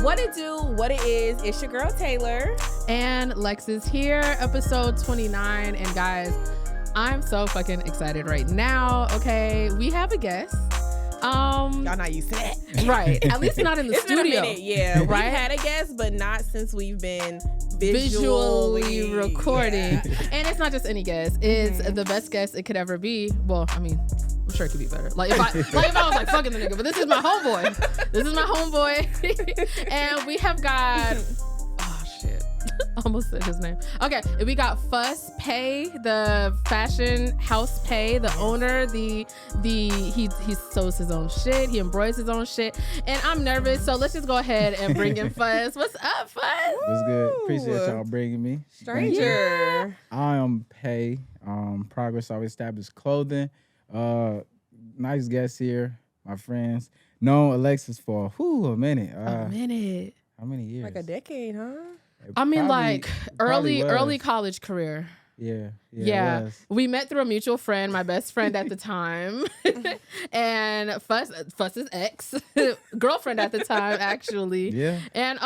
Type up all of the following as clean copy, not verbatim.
What it do, what it is, it's your girl Taylor. And Lex is here, episode 29. And guys, I'm so fucking excited right now. Okay, we have a guest. Y'all not used to that. Right, at least not in the It's studio. been a minute, yeah. Right? We've had a guest, but not since we've been Visually recording. Yeah. And it's not just any guest. It's the best guest it could ever be. Well, I mean, I'm sure it could be better. Like if I was like fucking the nigga, but this is my homeboy. This is my homeboy. And we have got almost said his name. Okay, we got Pae, the fashion house Pae, the owner, he sews his own shit, he embroiders his own shit, and I'm nervous, so let's just go ahead and bring in Fuzz. What's up, Fuzz? What's good? Appreciate y'all bringing me. Stranger. Yeah. I am Pae, Progress of Established Clothing. Nice guest here, my friends. Known Alexis for a minute. A minute. How many years? Like a decade, huh? I mean, Probably early college career. Yeah. We met through a mutual friend, my best friend at the time, and Fuss's ex girlfriend at the time, actually. Yeah. And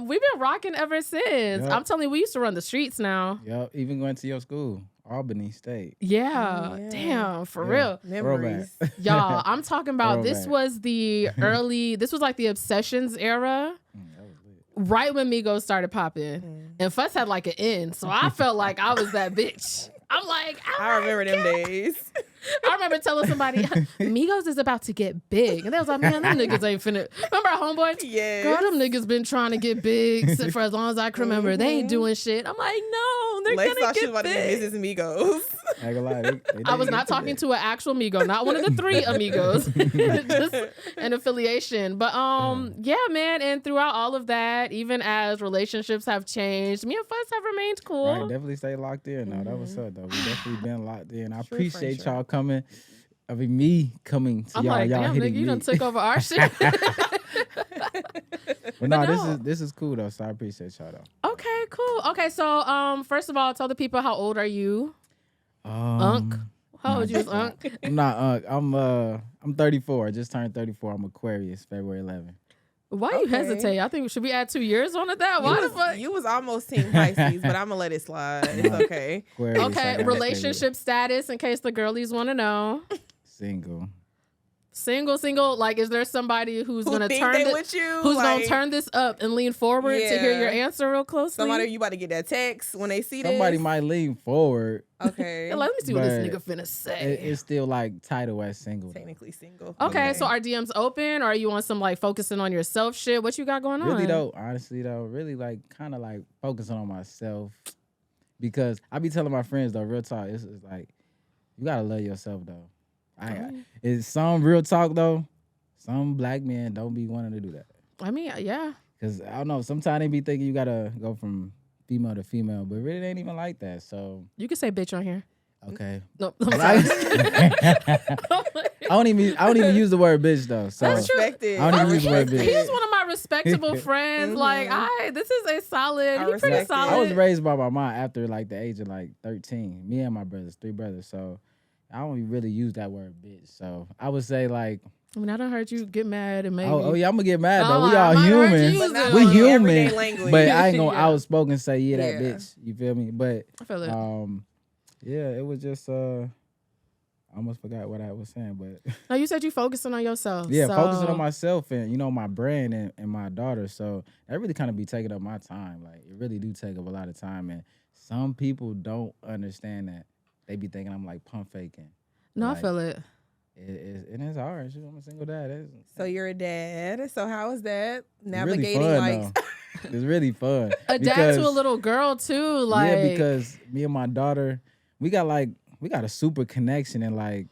we've been rocking ever since. Yep. I'm telling you, we used to run the streets now. Yep. Even going to your school, Albany State. Yeah. Yeah. Damn, for real. Memories. Y'all, I'm talking about this Throwback. was this was like the Obsessions era. That was lit. Right when Migos started popping, and Fuss had like an N, so I felt like I was that bitch. I'm like, I remember them days. I remember telling somebody, Migos is about to get big, and they was like, man, them niggas ain't finna. Remember our homeboy? Yes. Girl, them niggas been trying to get big for as long as I can remember. They ain't doing shit. I'm like, no, they're Lex gonna thought she get was about to big. be Mrs. Migos. I ain't gonna lie, they I was did not get talking that. to an actual Migo, not one of the three amigos, just an affiliation. But yeah, man. And throughout all of that, even as relationships have changed, me and Fuss have remained cool. Right, definitely stay locked in. No, that was up though. We definitely been locked in. I True appreciate friendship. y'all coming. I mean, me coming to I'm y'all. like, Y'all damn, hitting nigga, you me. done took over our shit. But no, no. this is cool though. So I appreciate y'all though. Okay, cool. Okay, so first of all, tell the people how old are you? Unc. How old you is Unc? I'm not Unc. I'm 34. I just turned 34. I'm Aquarius, February 11th. Why you Okay. hesitate? I think should we add 2 years on to that? Why the fuck? You was almost Team Pisces, but I'm gonna let it slide. It's okay. Aquarius, I Okay, gotta stay relationship status in case the girlies want to know. with single. Single. Like, is there somebody who's Who gonna think turn they this? with you? Who's like, gonna turn this up and lean forward to hear your Yeah. answer real closely? Somebody you about to get that text when they see Somebody this. might lean forward. Okay. Yeah, let me see what this But nigga finna say. It's still like title as single. though. Technically single. Okay, so are DMs open, or are you on some like focusing on yourself shit? What you got going on? Really though, honestly though, really like kind of like focusing on myself because I be telling my friends though, real talk, it's like you gotta love yourself though. It's some real talk though. Some black men don't be wanting to do that. I mean, yeah. Cause I don't know, sometimes they be thinking you gotta go from female to female, but really it ain't even like that. So You can say bitch on here. okay. No, I don't even use the word bitch though. So That's true. Respected. I don't even use the word bitch. He's one of my respectable friends. Like, this is a solid. I He's pretty respect it. solid. I was raised by my mom after like the age of like 13. Me and my brothers, 3 brothers. So I don't really use that word bitch. So I would say like, I mean, I done heard you get mad and maybe. oh yeah, I'm gonna get mad though. Oh, We I all might have heard you human. use it. We Not on human. everyday language. But I ain't gonna Yeah. outspoken say that Yeah. bitch. You feel me? But I feel it. yeah, it was just I almost forgot what I was saying, but No, you said you focusing on yourself. yeah, so. focusing on myself and my brand and my daughter. So that really kind of be taking up my time. Like it really do take up a lot of time, and some people don't understand that. They be thinking I'm like pump faking. No, Like, I feel it. It's hard. I'm a single dad. So you're a dad. So how is that It's navigating really fun, like? though. It's really fun. A dad because- to a little girl too. Like, yeah, because me and my daughter, we got a super connection, and like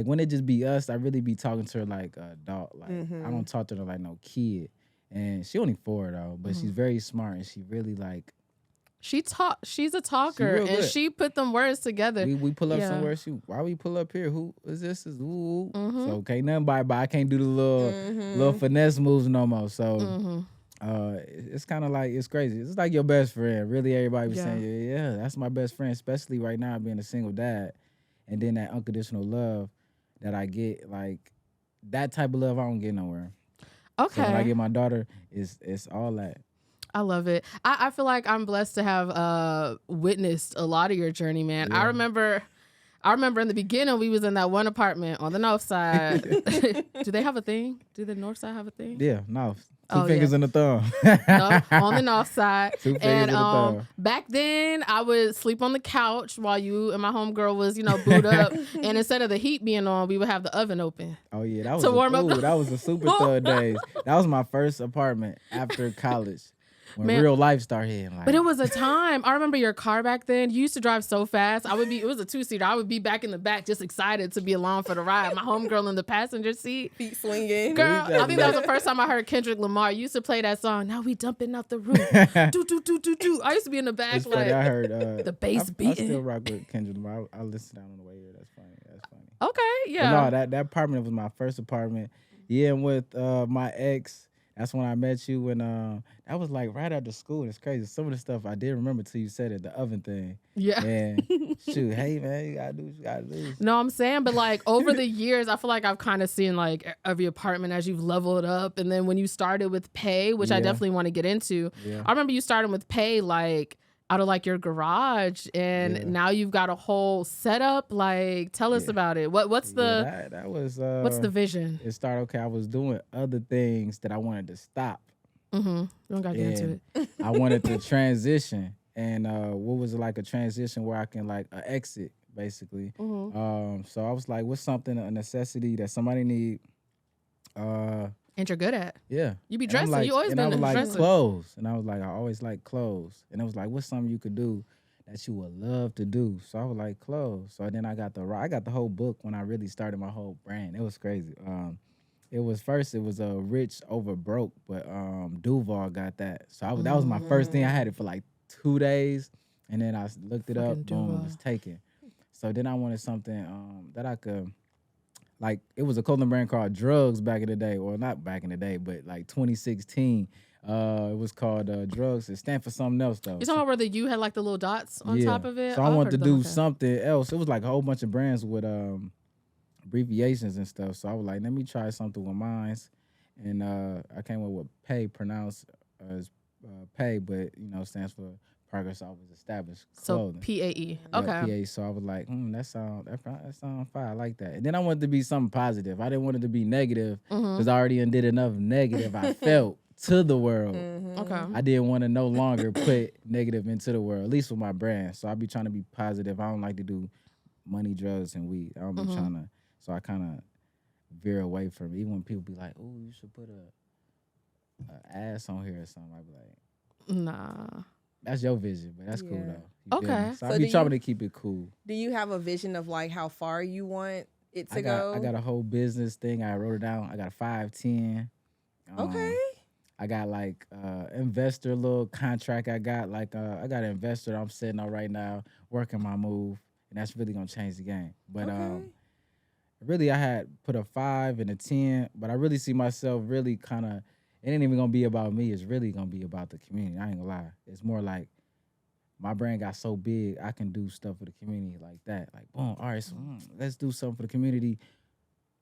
when it just be us, I really be talking to her like an adult. Like I don't talk to her like no kid. And she only 4 though, but she's very smart and she really like she's a talker real and good. she put them words together. we pull up Yeah. somewhere. Why we pull up here? Who is this? Is ooh. Mhm. So can't nothing by I can't do the little finesse moves no more. So It's kind of like it's crazy. It's like your best friend. Really, everybody was Yeah. saying, yeah, that's my best friend. Especially right now, being a single dad, and then that unconditional love that I get, like that type of love, I don't get nowhere. So when I Okay. get my daughter, it's all that. I love it. I feel like I'm blessed to have witnessed a lot of your journey, man. Yeah. I remember in the beginning we was in that one apartment on the north side. Do they have a thing? Do the north side have a thing? Yeah, no, two Oh, fingers yeah. in the thumb. No, on the north side. Two fingers And in the thumb. back then I would sleep on the couch while you and my homegirl was, booed up. And instead of the heat being on, we would have the oven open. Oh yeah, that was To warm up the- that was the super thug days. That was my first apartment after college when Man. real life started hitting. Like, But it was a time. I remember your car back then. You used to drive so fast. It was a 2-seater. I would be back in the back just excited to be along for the ride. My homegirl in the passenger seat. Feet swinging. Girl, I think that was the first time I heard Kendrick Lamar. You used to play that song. Now we dumping out the roof. Do, do, do, do, do. I used to be in the back it's like, funny. I heard the bass I beating. still rock with Kendrick Lamar. I listen down on the way here. That's funny. okay, But yeah. no, that apartment was my first apartment. Yeah, and with my ex, that's when I met you. And that was like right after school. It's crazy. Some of the stuff I did remember till you said it, the oven thing. Yeah. And shoot, hey man, you gotta do what you gotta do. No, I'm saying, but like over the years, I feel like I've kind of seen like every apartment as you've leveled up. And then when you started with Pae, which I Yeah. definitely want to get into, Yeah. I remember you starting with Pae like out of like your garage, and Yeah. now you've got a whole setup. Like, tell us Yeah. about it. What's the that was what's the vision? it started okay. I was doing other things that I wanted to stop. Mm-hmm. We don't gotta get into it. I wanted to transition, and what was like a transition where I can like exit basically. Mhm. So I was like, what's something a necessity that somebody need? And you're good at. Yeah, You be And I'm dressing. like- You always and been I was a like dresser. clothes, and I was like, I always like clothes, and it was like, what's something you could do that you would love to do? So I was like clothes. So then I got the whole book when I really started my whole brand. It was crazy. It was rich over broke, but Duval got that. So that was my first thing. I had it for like 2 days, and then I looked it up. Fucking Boom, Duval. it was taken. So then I wanted something that I could. Like, it was a clothing brand called Drugs back in the day, or not back in the day, but like 2016. It was called Drugs. It stands for something else though. You talking about where the U had like the little dots on Yeah. top of it? So Oh, I I've wanted heard to of them. do Okay. something else. It was like a whole bunch of brands with abbreviations and stuff. So I was like, let me try something with mines, and I came up with Pae, pronounced as Pae, but stands for Progress Always Established So Clothing. PAE. Yeah, Okay. PA. So I was like, that sound fire. I like that. And then I wanted to be something positive. I didn't want it to be negative because I already did enough negative. I felt to the world. Okay. I didn't want to no longer put negative into the world, at least with my brand. So I be trying to be positive. I don't like to do money, drugs, and weed. I don't be trying to. So I kind of veer away from it. Even when people be like, "Oh, you should put a ass on here or something," I be like, Nah. "That's your vision, but that's cool Yeah. though." You feel Okay. me? So So I be do trying you- to keep it cool. Do you have a vision of like how far you want it to I go? got a whole business thing. I wrote it down. I got a 5-10. Okay. I got like investor little contract. I got I got an investor I'm setting up right now, working my move, and that's really gonna change the game. But Okay. really I had put a 5 and a 10, but I really see myself really kind of. It ain't even gonna be about me. It's really gonna be about the community. I ain't gonna lie. It's more like my brand got so big, I can do stuff for the community like that. Like, boom, all right, so let's do something for the community.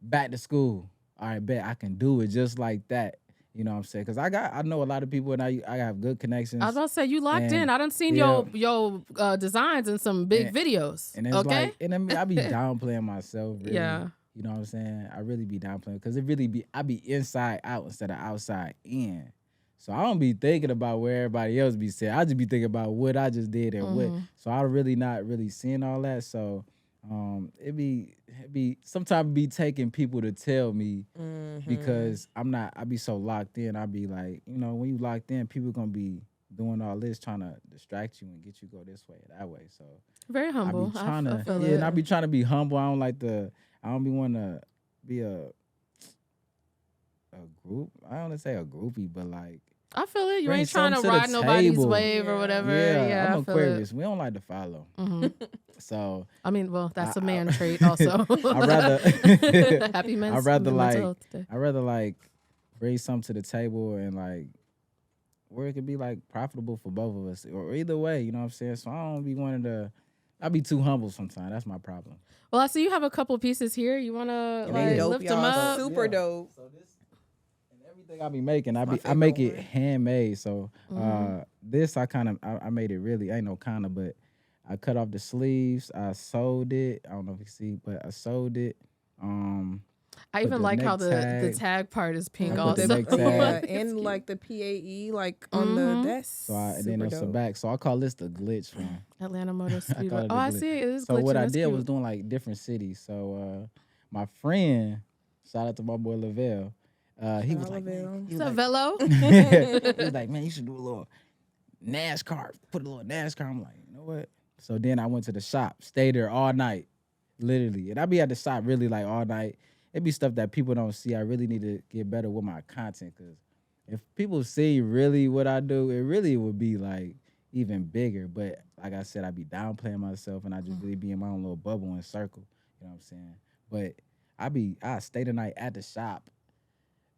Back to school. All right, bet I can do it just like that. You know what I'm saying? Because I know a lot of people, and I have good connections. I was about to say you locked in. And, I done seen yeah. your designs in some big videos. And it's okay. like, and I be downplaying myself. Really. Yeah. You know what I'm saying? I really be downplaying because I be inside out instead of outside in. So I don't be thinking about where everybody else be saying. I just be thinking about what I just did and what. So I really not really seeing all that. So it be sometimes be taking people to tell me because I be so locked in. I be like, when you locked in, people gonna be doing all this trying to distract you and get you go this way or that way. So Very humble. I be trying I feel it. and I be trying to be humble. I don't be want to be a group. I don't want to say a groupie, but like. I feel it. You Bring ain't trying to something to ride the nobody's table. wave or whatever. Yeah, I'm I feel Aquarius. it. We don't like to follow. So I mean, well, that's a I- man trait also. I rather Happy men's I rather mental like health day. I rather like bring something to the table and like where it could be like profitable for both of us, or either way. You know what I'm saying? So I don't be wanting to. I be too humble sometimes. That's my problem. Well, I see you have a couple pieces here. You wanna And they like dope, lift them y'all. up? Super dope. So this and everything I be making, my I make favorite it one. handmade. So this I made it really ain't no kinda, but I cut off the sleeves. I sewed it. I don't know if you see, but I sewed it. I Put even the like how neck the tag. tag part is pink I put also. the neck tag. Yeah, It's and cute. like the PAE, like on the that's So and super then there's some dope. back. So I call this the glitch one. Atlanta Motor I Speedway. call it Oh, the I glitch. see it. It is So glitching. what I That's did cute. was doing like different cities. So my friend, shout out to my boy Lavelle. He was out, like, Lavelle. man, he What's was up, like, Velo? he was like, man, you should do a little NASCAR. Put a little NASCAR. I'm like, you know what? So then I went to the shop, stayed there all night, literally. And I be at the shop really like all night. It be stuff that people don't see. I really need to get better with my content, because if people see really what I do, it really would be like even bigger. But like I said, I be downplaying myself, and I just really be in my own little bubble and circle. You know what I'm saying? But I stay the night at the shop.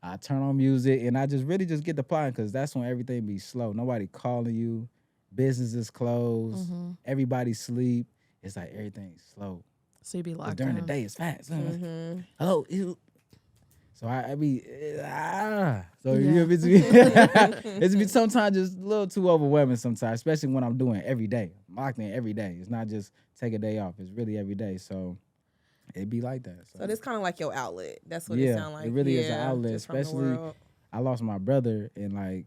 I turn on music, and I just really just get the plotting, because that's when everything be slow. Nobody calling you. Business is closed. Everybody sleep. It's like everything's slow. So you be 'Cause locked during down. the day, it's fast. Hello. So I be so Yeah. it's be sometimes just a little too overwhelming sometimes, especially when I'm doing it every day. I'm locked in every day. It's not just take a day off. It's really every day. So it be like that. So this kind of like your outlet. That's what it sound like. It really is an outlet, just from the especially world. I lost my brother, and like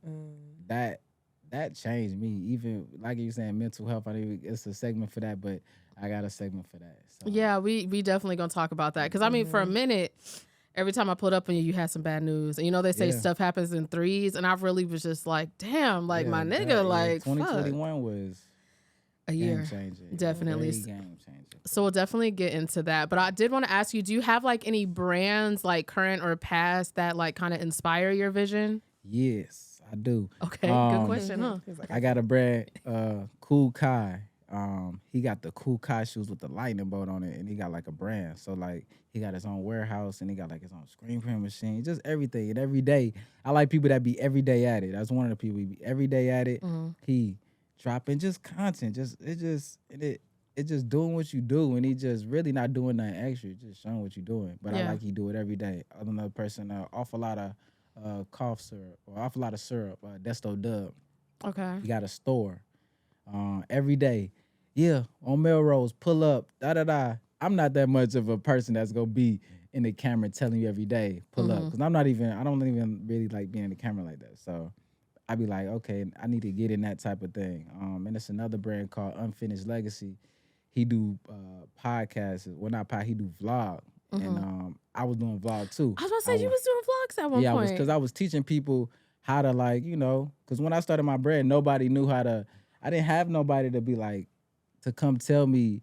that changed me. Even like you saying mental health. I think it's a segment for that, but I got a segment for that. So. Yeah, we definitely gonna talk about that, because I mean, for a minute, every time I pulled up on you, you had some bad news, and you know they say stuff happens in threes, and I really was just like, damn, like my nigga, like 2021 was a year, game changer. definitely. Very game changer. So we'll definitely get into that. But I did want to ask you, do you have like any brands, like current or past, that like kind of inspire your vision? Yes, I do. Okay, good question, huh? I got a brand, Cool Kai. He got the Cool Kai shoes with the lightning bolt on it, and he got like a brand. So like he got his own warehouse, and he got like his own screen print machine, just everything. And every day, I like people that be every day at it. That's one of the people he be every day at it. He dropping just content, it's just doing what you do, and he just really not doing nothing extra, just showing what you doing. But I like he do it every day. Another person, off a lot of cough syrup, or off a lot of syrup, Desto Dub. Okay. He got a store every day. Yeah, on Melrose, pull up, da-da-da. I'm not that much of a person that's going to be in the camera telling you every day, pull up. Because I don't even really like being in the camera like that. So I be like, okay, I need to get in that type of thing. And it's another brand called Unfinished Legacy. He do podcasts. Well, not pod, he do vlog. And I was doing vlog too. I was about to say, you was doing vlogs at one point. Because I was teaching people how to, like, you know, because when I started my brand, nobody knew how to, I didn't have nobody to be like, to come tell me.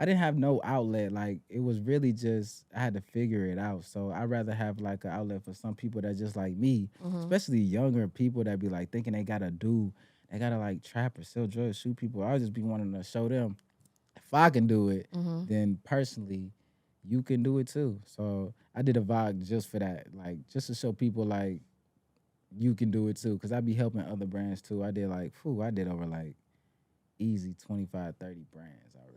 I didn't have no outlet. Like, it was really just, I had to figure it out. So I'd rather have like an outlet for some people that just like me, especially younger people that be like thinking they gotta like trap or sell drugs, shoot people. I'll just be wanting to show them, if I can do it, then personally, you can do it too. So I did a vlog just for that, like just to show people like you can do it too. Cause I be helping other brands too. I did over like easy 25, 30 brands already.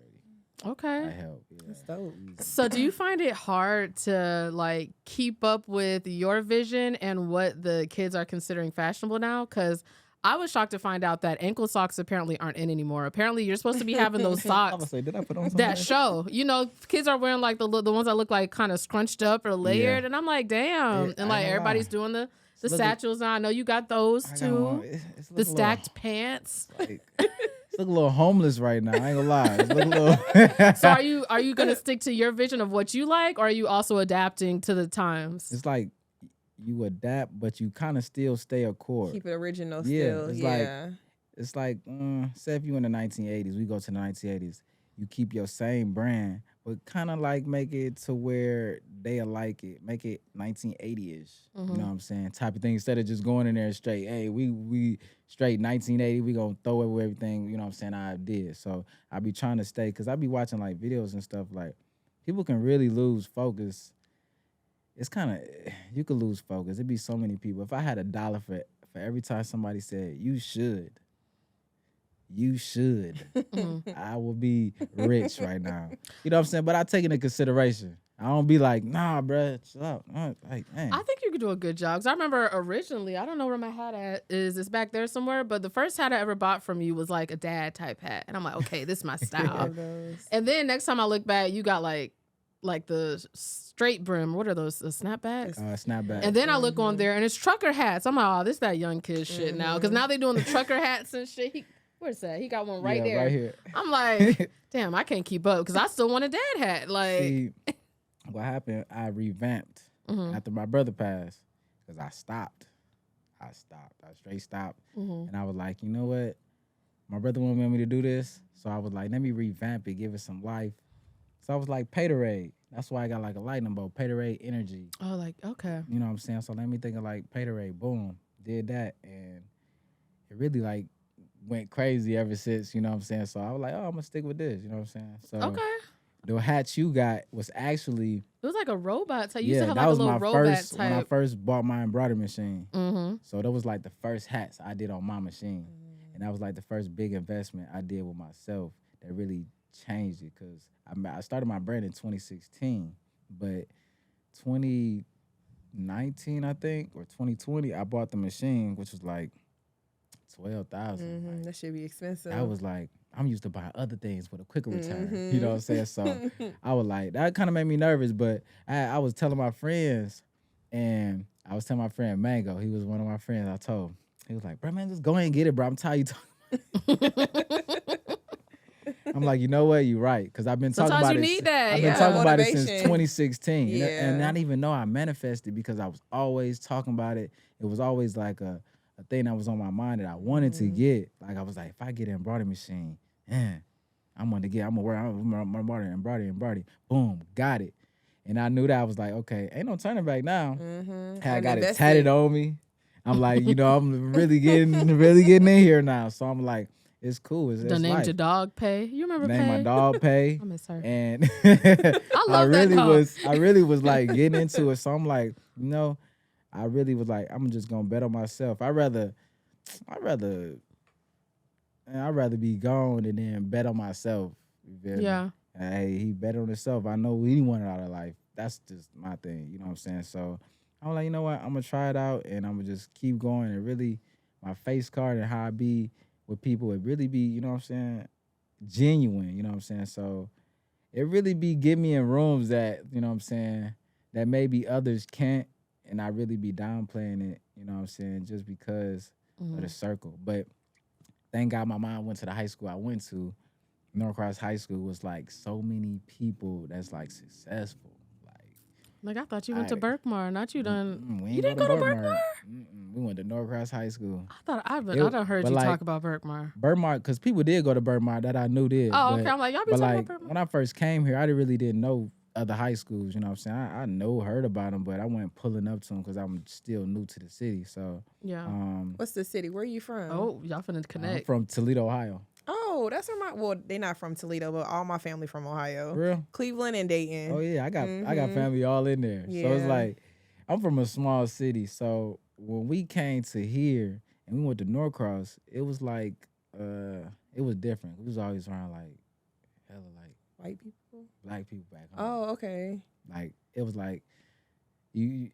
Okay. I help. Yeah. That's dope. So do you find it hard to like keep up with your vision and what the kids are considering fashionable now? Because I was shocked to find out that ankle socks apparently aren't in anymore. Apparently, you're supposed to be having those I'm socks gonna say, did I put on that show. You know, kids are wearing like the ones that look like kind of scrunched up or layered, and I'm like, damn. Yeah, and like everybody's doing the satchels. Now I know you got those too. The stacked pants. It's look a little homeless right now. I ain't gonna lie. It's look a little. So are you gonna stick to your vision of what you like, or are you also adapting to the times? It's like you adapt, but you kind of still stay a core. Keep it original Yeah, still. it's like say if you in the 1980s, we go to the 1980s, you keep your same brand, but kind of like make it to where they'll like it, make it 1980ish. You know what I'm saying? Type of thing. Instead of just going in there straight, hey, we straight 1980, we gonna throw away everything. You know what I'm saying? I did. So I be trying to stay, cause I be watching like videos and stuff. Like people can really lose focus. It's kind of, you could lose focus. It'd be so many people. If I had $1 for every time somebody said, you should, I will be rich right now. You know what I'm saying? But I take it into consideration. I don't be like, nah, bruh, chill out. Like, man. I think you could do a good job. Because I remember originally, I don't know where my hat at is. It's back there somewhere. But the first hat I ever bought from you was like a dad type hat. And I'm like, okay, this is my style. And then next time I look back, you got like the straight brim. What are those? The snapbacks? Snapback. And then I look on there and it's trucker hats. I'm like, oh, this that young kid shit now. Because now they doing the trucker hats and shit. Where's that? He got one right there. Right here. I'm like, damn, I can't keep up because I still want a dad hat. Like, see, what happened? I revamped after my brother passed because I stopped. I straight stopped. And I was like, you know what? My brother wanted me to do this. So I was like, let me revamp it, give it some life. So I was like, Pae Way. That's why I got like a lightning bolt, Pae Way energy. oh, like, okay. You know what I'm saying? So let me think of like Pae Way. Boom. Did that. And it really like went crazy ever since, you know what I'm saying? So I was like, oh, I'm going to stick with this, you know what I'm saying? So Okay. the hat you got was actually... It was like a robot type. You used to have that like was a little my robot first, type. when I first bought my embroidery machine. Mm-hmm. So that was like the first hats I did on my machine. And that was like the first big investment I did with myself that really changed it. Because I started my brand in 2016, but 2019, I think, or 2020, I bought the machine, which was like 12,000. Like, that should be expensive. I was like, I'm used to buying other things with a quicker return. You know what I'm saying? So I was like, that kind of made me nervous. But I was telling my friends, and I was telling my friend Mango, he was one of my friends. I told him, he was like, bro, man, just go ahead and get it, bro. I'm tired of you talking. I'm like, you know what? You're right. Because I've been talking about it. I've been talking about it since 2016. Yeah. And I didn't even know I manifested because I was always talking about it. It was always like a thing that was on my mind that I wanted to get. Like, I was like, if I get an embroidery machine, I'm gonna wear embroidery. Boom, got it. And I knew that. I was like, okay, ain't no turning back now. I got it tatted on me. I'm like, you know, I'm really getting in here now. So I'm like, it's cool. It's named life. your dog Pae. You remember Pae? Named my dog Pae. I miss her. And I love that dog. I really was like getting into it. So I'm like, you know, I really was like, I'm just gonna bet on myself. I'd rather be gone and then bet on myself. You feel me? Yeah. Hey, he bet on himself. I know what he wanted out of life. That's just my thing. You know what I'm saying? So I'm like, you know what? I'm gonna try it out and I'm gonna just keep going and really my face card and how I be with people, it really be, you know what I'm saying, genuine, you know what I'm saying? So it really be get me in rooms that, you know what I'm saying, that maybe others can't, and I really be downplaying it, you know what I'm saying, just because of the circle. But thank God my mom went to the high school I went to. Norcross High School was like so many people that's like successful. Like, I thought you went to Berkmar, not you done. You didn't go to Berkmar? We went to Norcross High School. I done heard you talk about Berkmar. Berkmar, because people did go to Berkmar that I knew did. Oh, okay. I'm like, y'all be talking about Berkmar. When I first came here, I really didn't know other high schools, you know what I'm saying? I heard about them, but I wasn't pulling up to them because I'm still new to the city. So, yeah. What's the city? Where are you from? Oh, y'all finna connect. I'm from Toledo, Ohio. Oh, that's where they're not from Toledo, but all my family from Ohio. For real? Cleveland and Dayton. Oh yeah, I got family all in there. Yeah. So it's like, I'm from a small city. So when we came to here and we went to Norcross, it was like, it was different. We was always around like, hella like white people, black people back home. Oh, okay. Like it was like, you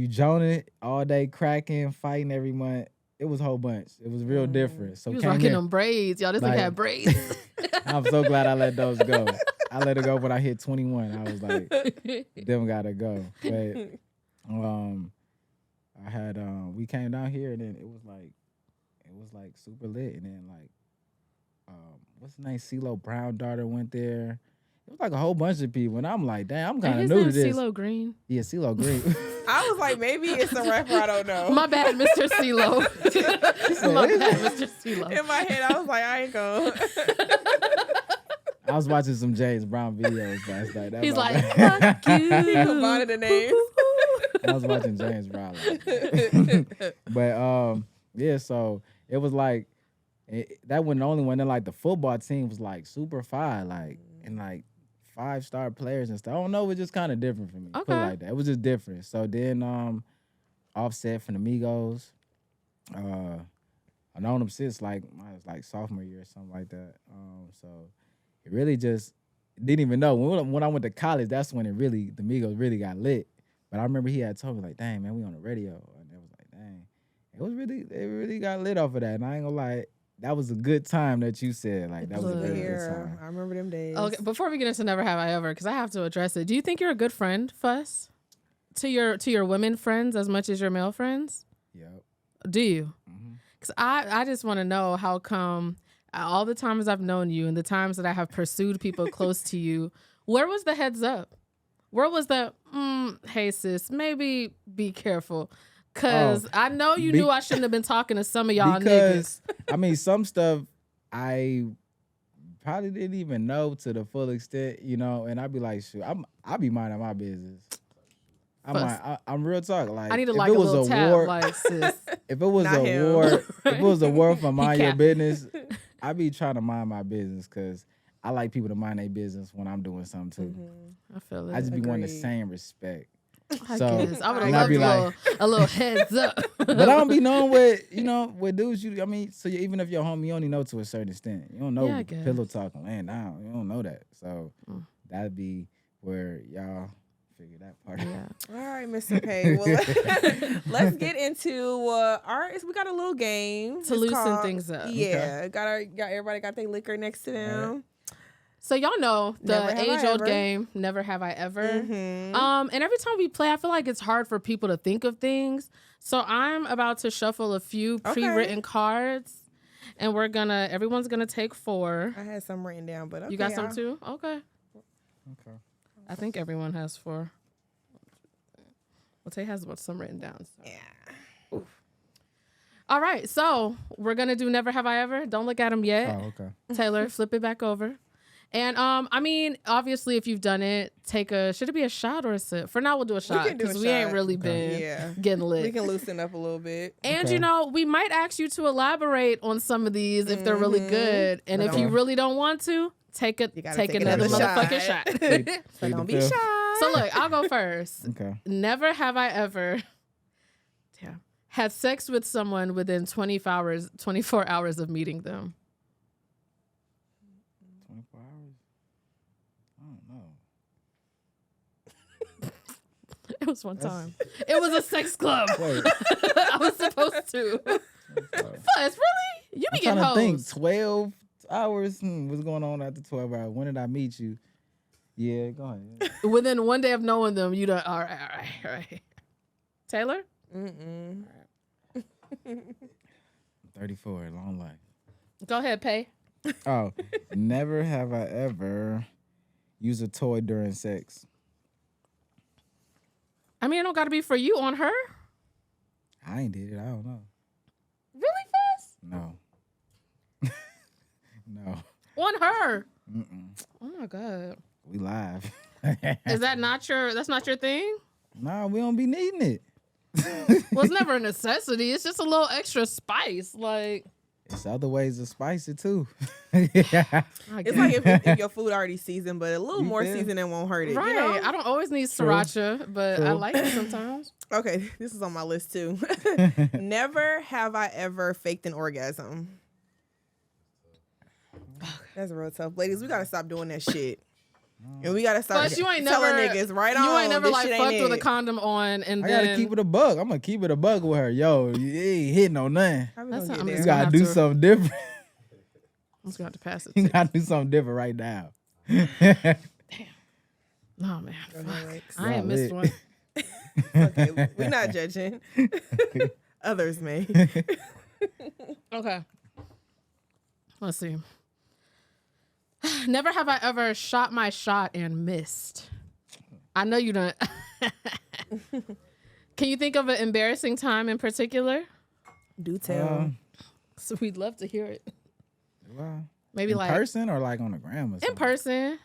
joning it all day, cracking, fighting every month. It was a whole bunch. It was real different. So you was rocking them braids. Y'all, this like, had braids. I'm so glad I let those go. I let it go when I hit 21. I was like, them gotta go. But I had we came down here and then it was like super lit. And then like what's his name? CeeLo Brown daughter went there. It was like a whole bunch of people, and I'm like, damn, I'm kind of new to this. CeeLo Green. Yeah, CeeLo Green. I was like, maybe it's a rapper I don't know. My bad, Mr. CeeLo. My bad, Mr. CeeLo. In my head, I was like, I ain't going. I was watching some James Brown videos last night. He's like, fuck you. He combined the names. I was watching James Brown. But yeah, so it was like that wasn't the only one. Then like the football team was like super fine, like and like 5-star players and stuff. I don't know, it was just kind of different for me. Okay. Put it like that. It was just different. So then Offset from the Migos. I known him since like my sophomore year or something like that. So it really just didn't even know when I went to college. That's when the Migos really got lit. But I remember he had told me like, "Dang man, we on the radio," and it was like, "Dang." It really got lit off of that. And I ain't gonna lie, that was a good time that you said. Like that was a very good time. I remember them days. Okay, before we get into Never Have I Ever, because I have to address it. Do you think you're a good friend, Fuss? To your women friends as much as your male friends? Yep. Do you? Mm-hmm. Because I just want to know how come all the times I've known you and the times that I have pursued people close to you, where was the heads up? Where was the, hey sis, maybe be careful. Because I know you knew I shouldn't have been talking to some of y'all niggas. I mean, some stuff I probably didn't even know to the full extent, you know, and I'd be like, shoot, I'll be minding my business. I'm real talk. Like, I need to like a little tap, like, sis. If it was a war for mind your business, I be trying to mind my business because I like people to mind their business when I'm doing something too. Mm-hmm. I feel it. I just be wanting the same respect. I so guess. I would have loved a little heads up. But I don't be knowing what dudes so even if you're homie, you only know to a certain extent. You don't know pillow talk and laying down. You don't know that. So that'd be where y'all figure that part out. All right, Mr. Pae. Well, let's get into we got a little game to loosen things up. Yeah, okay. Everybody got their liquor next to them. Right. So y'all know the age-old game, Never Have I Ever. Mm-hmm. And every time we play, I feel like it's hard for people to think of things. So I'm about to shuffle a few pre-written cards, and everyone's gonna take 4. I had some written down, but okay, you got some too? Okay. I think everyone has 4. Well, Tay has some written down. So. Yeah. Oof. All right, so we're gonna do Never Have I Ever. Don't look at them yet. Oh, okay. Taylor, flip it back over. And I mean, obviously, if you've done it, should it be a shot or a sip? For now, we'll do a shot because we ain't really been getting lit. We can loosen up a little bit. And we might ask you to elaborate on some of these if they're really good. And if you really don't want to, take another motherfucking shot. So don't be shy. So look, I'll go first. Okay. Never have I ever had sex with someone within 24 hours of meeting them. 24 hours? I don't know. It was one time. It was a sex club. Wait. I was supposed to. Fuss, really? You be getting hoes. Think 12 hours? What's going on after 12 hours? When did I meet you? Yeah, go ahead. Within one day of knowing them, you done, all right. Taylor? 34, long life. Go ahead, Pae. Oh, never have I ever used a toy during sex. I mean, it don't got to be for you on her. I ain't did it. I don't know. Really, Fuss? No. No. On her? Mm-mm. Oh, my God. We live. Is that not that's not your thing? Nah, we don't be needing it. Well, it's never a necessity. It's just a little extra spice. Like, it's other ways to spice it too. It's like if your food already seasoned, but a little more seasoning won't hurt it. Right. You know? I don't always need sriracha, but I like it sometimes. Okay, this is on my list too. Never have I ever faked an orgasm. That's real tough. Ladies, we got to stop doing that shit. And we gotta start telling niggas right on. You ain't never like fucked with a condom on, and I gotta keep it a bug. I'm gonna keep it a bug with her. Yo, you ain't hitting on nothing. You gotta do something different. I'm just gonna have to pass it. You gotta do something different right now. Damn. No man, I ain't missed one. Okay, we're not judging. Others may. Okay. Let's see. Never have I ever shot my shot and missed. I know you don't. Can you think of an embarrassing time in particular? Do tell. So we'd love to hear it. Well, maybe in like person or like on the gram or something? In person.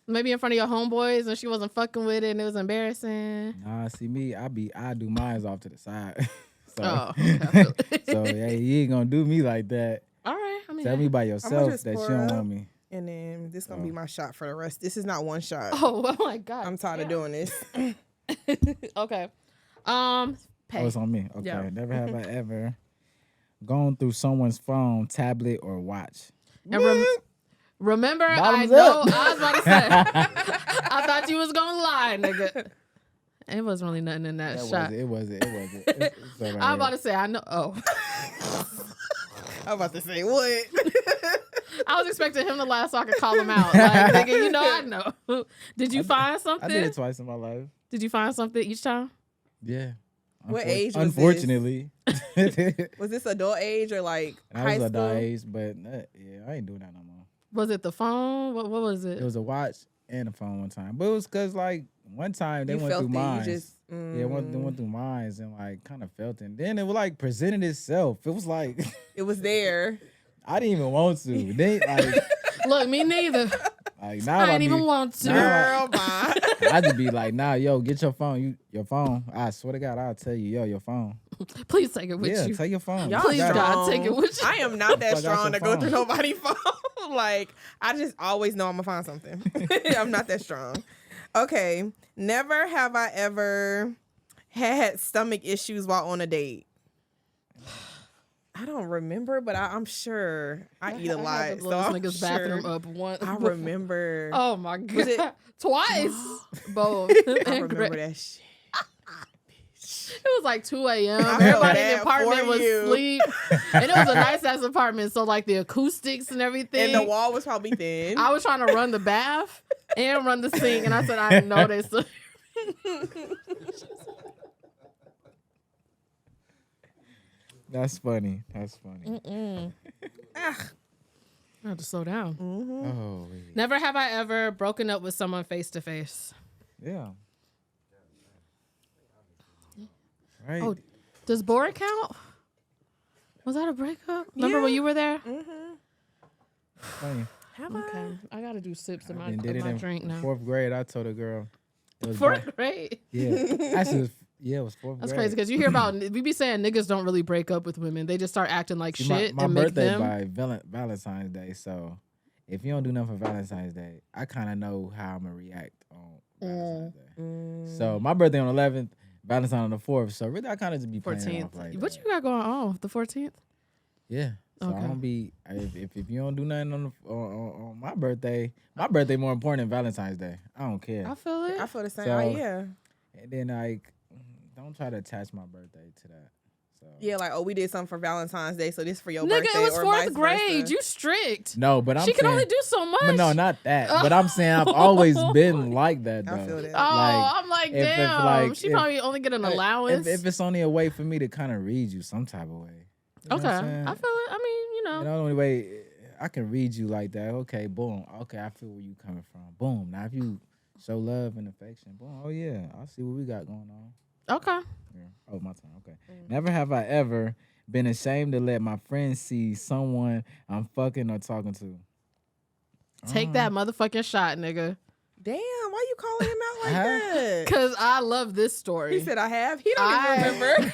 Maybe in front of your homeboys and she wasn't fucking with it and it was embarrassing. Nah, see me, I do mine off to the side. So yeah, you ain't gonna do me like that. All right. I mean, tell me by yourself that you don't want me. And then this gonna be my shot for the rest. This is not one shot. Oh my God. I'm tired of doing this. Okay. Oh, it's on me. Okay. Yeah. Never have I ever gone through someone's phone, tablet, or watch. And remember, Bottoms I know, up. I was about to say, I thought you was going to lie, nigga. It wasn't really nothing in that shot. It wasn't. It's all right I was about to say, I know. Oh. I was about to say, what? I was expecting him to laugh so I could call him out. Like, nigga, you know I know. Did you find something? I did it twice in my life. Did you find something each time? Yeah. What age was Unfortunately. Was this adult age or like I high was school? adult age, but yeah, I ain't doing that no more. Was it the phone? What was it? It was a watch and a phone one time. But it was because, like, one time they You went felt through it, mine. they went through mines and, like, kind of felt it. And then it was, like, presented itself. It was like... It was there. I didn't even want to. They, like... Look, me neither. Like, now I didn't even want to. Girl, bye. I just be like, nah, yo, get your phone. Your phone. I swear to God, I'll tell you, yo, your phone. Please take it with you. Yeah, take your phone. Y'all Please, strong. God, take it with you. I am not that Fuck out strong to your go through phone. nobody's phone. Like, I just always know I'm going to find something. I'm not that strong. Okay. Never have I ever had stomach issues while on a date. I don't remember, but I'm sure I eat a lot. I had to blow So this I'm nigga's sure bathroom up once. I remember. Oh my god. Was it- Twice. Both. I remember that shit. It was like 2 a.m. I felt Everybody in bad the apartment for was you. asleep. And it was a nice ass apartment. So like the acoustics and everything. And the wall was probably thin. I was trying to run the bath and run the sink. And I said, I know this. That's funny. That's funny. I have to slow down. Oh, yeah. Never have I ever broken up with someone face to face. Yeah. Right. Oh, does board count? Was that a breakup? Remember when you were there? Funny. Okay. I got to do sips of my, And did it in drink now. 4th grade. I told a girl. It was Fourth grade? Yeah. Actually, it was 4th That's grade. crazy because you hear about, we be saying niggas don't really break up with women. They just start acting like See, shit my and make birthday them. by Valentine's Day, so if you don't do nothing for Valentine's Day, I kind of know how I'm gonna react on Valentine's Day. So my birthday on the 11th, Valentine's on the 4th. So really, I kind of just be playing it 14th. off like What that. you got going on? The 14th? Yeah. So Okay. I don't be if you don't do nothing on my birthday more important than Valentine's Day. I don't care. I feel it. I feel the same. So- Yeah. And then like, don't try to attach my birthday to that. So Yeah, like, oh, we did something for Valentine's Day, so this for your Nigga, birthday. it was or 4th vice grade. versa. You strict. no, but I'm She can saying, only do so much. But no, not that. But I'm saying I've always been like that though. I feel that. Oh, I'm like, if- damn. She if- probably only get an allowance. If it's only a way for me to kind of read you some type of way. You know Okay. what I'm saying? I feel it. I mean, you know. You know, the only way I can read you like that. Okay, boom. Okay, I feel where you coming from. Boom. Now if you show love and affection, boom. Oh yeah, I see what we got going on. Okay. Yeah. Oh, my turn. Okay. Never have I ever been ashamed to let my friends see someone I'm fucking or talking to. Take that motherfucking shot, nigga. Damn, why you calling him out like Uh-huh. that? Because I love this story. He said I have. He don't even remember.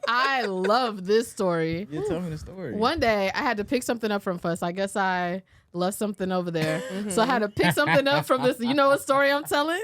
I love this story. Yeah, tell me the story. One day I had to pick something up from Fuss. I guess I left something over there. So I had to pick something up from this. You know what story I'm telling?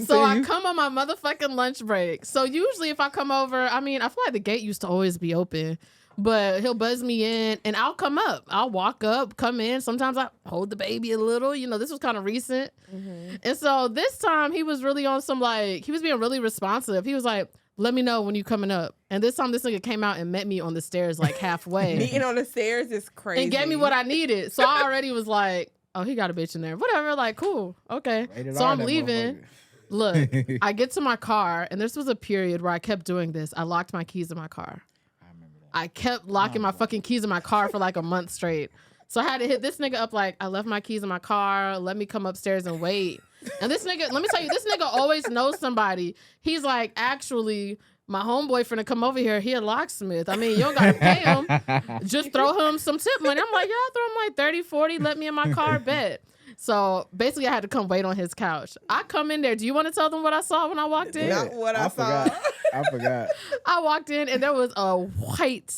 So I come on my motherfucking lunch break. So usually if I come over, I mean, I feel like the gate used to always be open. But he'll buzz me in and I'll come up. I'll walk up, come in. Sometimes I hold the baby a little. You know, this was kind of recent. And so this time he was really on some like, he was being really responsive. He was like, let me know when you coming up. And this time this nigga came out and met me on the stairs like halfway. Meeting on the stairs is crazy. And gave me what I needed. So I already was like, oh, he got a bitch in there. Whatever, like, cool. Okay. Rated So R, I'm that leaving. motherfucker. Look, I get to my car, and this was a period where I kept doing this. I locked my keys in my car. I remember that. I kept locking my fucking keys in my car for like a month straight. So I had to hit this nigga up like, I left my keys in my car. Let me come upstairs and wait. And this nigga, let me tell you, this nigga always knows somebody. He's like, actually, my homeboy finna come over here. He a locksmith. I mean, you don't gotta pay him. Just throw him some tip money. I'm like, yeah, I'll throw him like 30, 40. Let me in my car, bet. So basically, I had to come wait on his couch. I come in there. Do you want to tell them what I saw when I walked in? Not what I saw. Forgot. I forgot. I walked in and there was a white.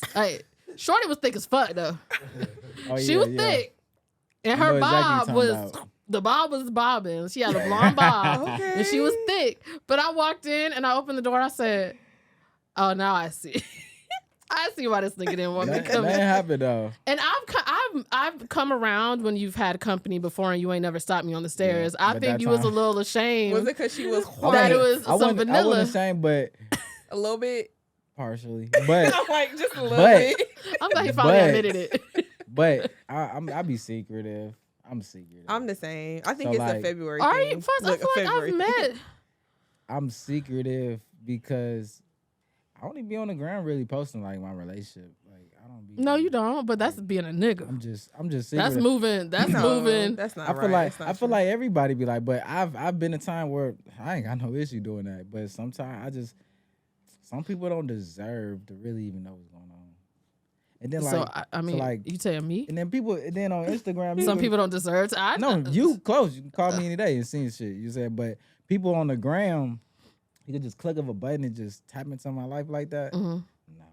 Shorty was thick as fuck though. Oh, She yeah, was yeah. thick, and I her know exactly bob what was you're talking about. the bob was bobbing. She had a blonde bob, Okay. and she was thick. But I walked in and I opened the door. I said, "Oh, now I see." I see why this nigga didn't want me to That come ain't in. happen though. And I've come around when you've had company before and you ain't never stopped me on the stairs. Yeah, I but think that you was a time- little ashamed. Was it because she was I white? That it wasn't- was I some wasn't- I vanilla. wasn't ashamed, but A little bit. partially. But I'm like, just a little But- bit. I'm glad he finally But- admitted it. but I be secretive. I'm secretive. I'm the same. I think So, it's like- a February Are thing. you? First, I Look, feel like February I've met. I'm secretive because I only be on the ground really posting like my relationship. Like I don't be. No, you don't. But that's being a nigga. I'm just secretive. That's moving. That's No, moving. That's not I feel right. like That's not I feel true. like everybody be like, but I've been a time where I ain't got no issue doing that. But sometimes some people don't deserve to really even know what's going on. And then like, So I mean, like- you tell me. and then on Instagram, Some people don't deserve to. No, you close. You can call me any day and see shit. You said, but people on the gram, you can just click of a button and just tap into my life like that. Mhm. No.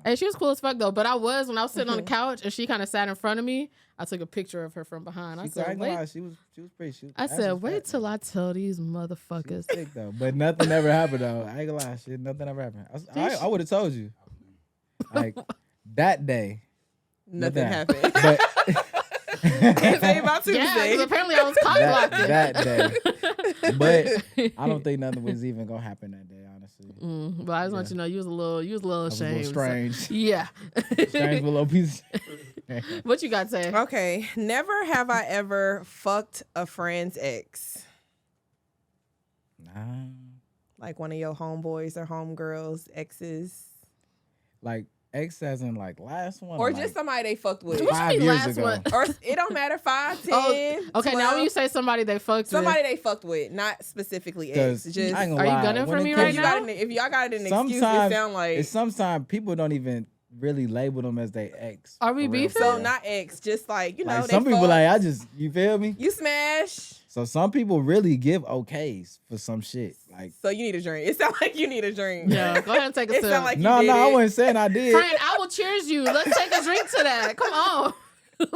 Hey, she was cool as fuck though. But when I was sitting on the Mhm. couch and she kind of sat in front of me, I took a picture of her from behind. I I said, ain't gonna lie, wait. she was pretty. I said, wait till I tell these She was motherfuckers. thick though, but nothing ever happened though. I ain't gonna lie, shit, nothing ever happened. I would have told you, like that day. Nothing happened. happened. But It ain't about Yeah, Tuesday. because apparently I was cock blocking. that day. But I don't think nothing was even gonna happen that day, honestly. But I just want you to know you was a little I was a ashamed. little strange. Yeah. Strange little piece. What you got to say? Okay. Never have I ever fucked a friend's ex. Nah. Like one of your homeboys or homegirls' exes. Like ex as in like last one. Or like, just somebody they fucked with. What you 5 mean years last ago. one? Or it don't matter, 5, 10, Oh, okay, 12. now when you say somebody they fucked Somebody they fucked with, not specifically ex. 'Cause Just I ain't gonna Are you lie, gunning when for it me comes- right if you now? got if y'all got an excuse, it Sometimes- sound like Sometimes people don't even really label them as they ex. Are we for real, beefing? for so real. not ex, just like like they some people fucked. like you feel me? You smash. So some people really give okays for some shit. Like So you need a drink. It sounds like you need a drink. Yeah, go ahead and take a It sip. sound like no, you did I it. wasn't saying I did. Friend, I will cheers you. Let's take a drink to that. Come on.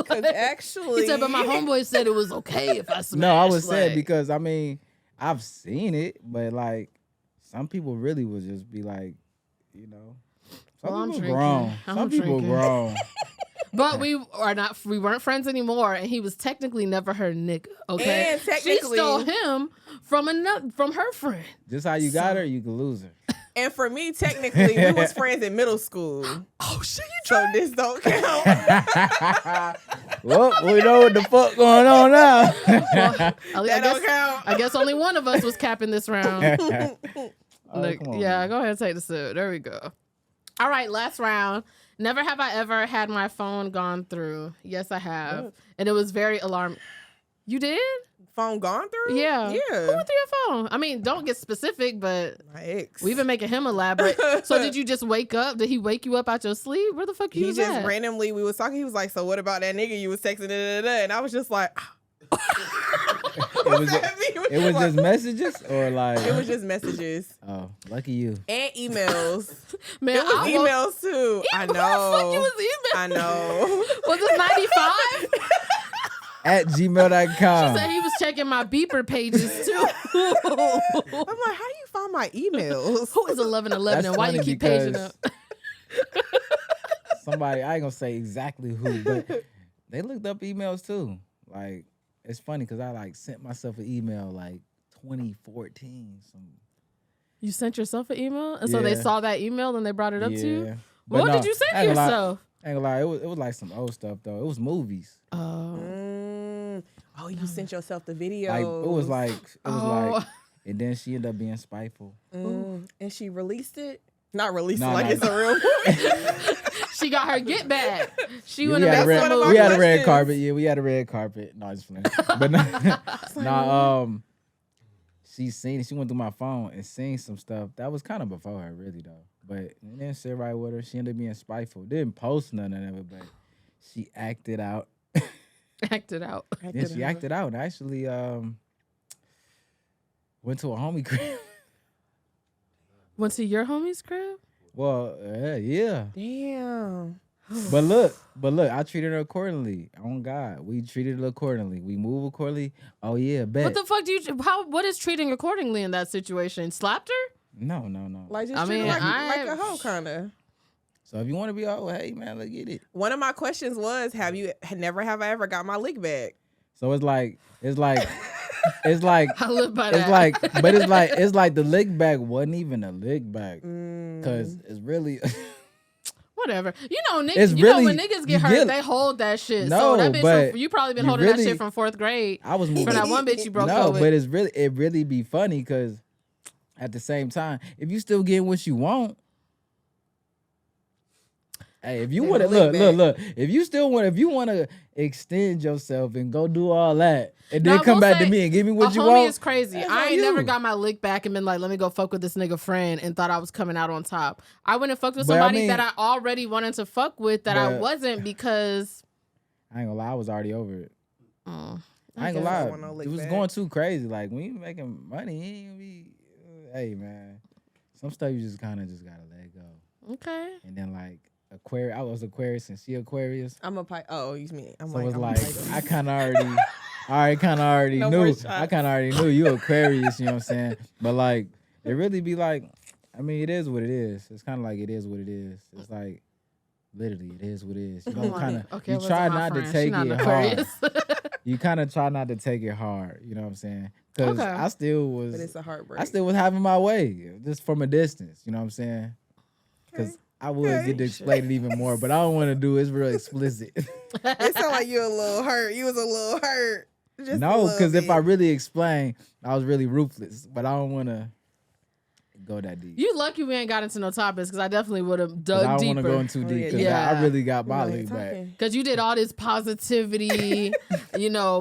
'Cause actually, He said, but my homeboy said it was okay if I smashed. No, I was saying like- because I mean I've seen it, but like some people really would just be like, you know, some Well, I'm people drinking. grown. I'm Some people drinking. grown. But we weren't friends anymore, and he was technically never her nigga. Okay, And she technically- stole him from her friend. Just how you got her, you can lose her. and for me, technically, we was friends in middle school. Oh shit, you So this don't count. Well, we know what the fuck going on now. That don't count. I guess only one of us was capping this round. Oh, Look, come on, yeah, man. go ahead and take the sip. There we go. All right, last round. Never have I ever had my phone gone through. Yes, I have. What? And it was very alarming. You did? Phone gone through? Yeah. Who Yeah. went through your phone? I mean, don't get specific, but My ex. we've been making him elaborate. So did you just wake up? Did he wake you up out your sleep? Where the fuck you He was just at? randomly, we was talking. He was like, "So what about that nigga you was texting?" Da, da, da, and I was just like, It was, it was just messages or like. It was just messages Oh, lucky you. and emails. Man, It was I emails too. I Who the fuck you know. was email? I know. Was this 95? At gmail.com. Said he was checking my beeper pages too. I'm like, how do you find my emails? Who is 1111 and That's why you funny keep paging because- up? Somebody, I ain't gonna say exactly who, but they looked up emails too. Like, it's funny because I like sent myself an email like 2014. You sent yourself an email? And so they Yeah. saw that email and they brought it up to you? But What no, did you send ain't gonna lie- yourself? Ain't gonna lie, it was like some old stuff though. It was movies. Oh. Oh, you sent yourself the video. Like it was like Oh. like, and then she ended up being spiteful. And she released it. Not released it No, like no. it's a real movie. She got her get back. She Yeah, went we to had a make red, some one of my we had a red questions. carpet. Yeah, we had a red carpet. No, just playing. But she seen it. She went through my phone and seen some stuff that was kind of before her, really though. But and then sit right with her. She ended up being spiteful. Didn't post none of it, but she acted out. acted out. Then she acted out and actually went to a homie crib. Went to your homie's crib? Well, yeah. Damn. But look, I treated her accordingly. On God, we treated her accordingly. We move accordingly. Oh yeah, bet. What the fuck do you? What is treating accordingly in that situation? Slapped her? No. Like just I treat her mean, like I- a hoe, kind of. So if you want to be all, hey man, let's get it. One of my questions was, have I ever got my lick back? So it's like it's like I live by that. it's like the lick back wasn't even a lick back because it's really Whatever. You know, niggas. It's You really- know when niggas you get hurt, get- they hold that shit. No, so that bitch, but you probably been you holding that really- shit from 4th grade. I was moving. For that one bitch you broke no, up with. but it really be funny because at the same time, if you still getting what you want. Hey, if you want to look, if you want to extend yourself and go do all that, and then Now, come we'll back to say, me and give me what a you homie want, is crazy. that's I on ain't never you. got my lick back and been like, let me go fuck with this nigga friend and thought I was coming out on top. I went and fucked with But I somebody mean- that I already wanted to fuck with that I But- wasn't because. I ain't gonna lie, I was already over it. Oh, I ain't guess gonna I lie, want no lick it was back. going too crazy. Like when you making money, you ain't gonna be. Hey man, some stuff you just kind of just gotta let go. okay. And then like Aquarius, I was Aquarius and she Aquarius. I'm a Pisces. Oh, you mean? I'm So like, it's I'm a like Pisces. I kind of already No more knew. shots. I kind of already knew you Aquarius. You know what I'm saying? But like it really be like, I mean, it is what it is. It's kind of like it is what it is. It's like literally it is what it is. You don't kind of Okay, you it try wasn't my not to friend. She take not it an hard. Aquarius. You kind of try not to take it hard. You know what I'm saying? Because Okay. I still was. But it's a heartbreak. I still was having my way, just from a distance. You know what I'm saying? Because Okay. I would Okay. get to explain it even more, but I don't want to do it. It's real explicit. It sound like you a little hurt. You was a little hurt. Just a No, little because if bit. I really explain, I was really ruthless. But I don't want to go that deep. You lucky we ain't got into no topics because I definitely would have 'Cause dug I don't want deeper. to go in too deep because Yeah. I really got my Like, league back. talking. Because you did all this positivity,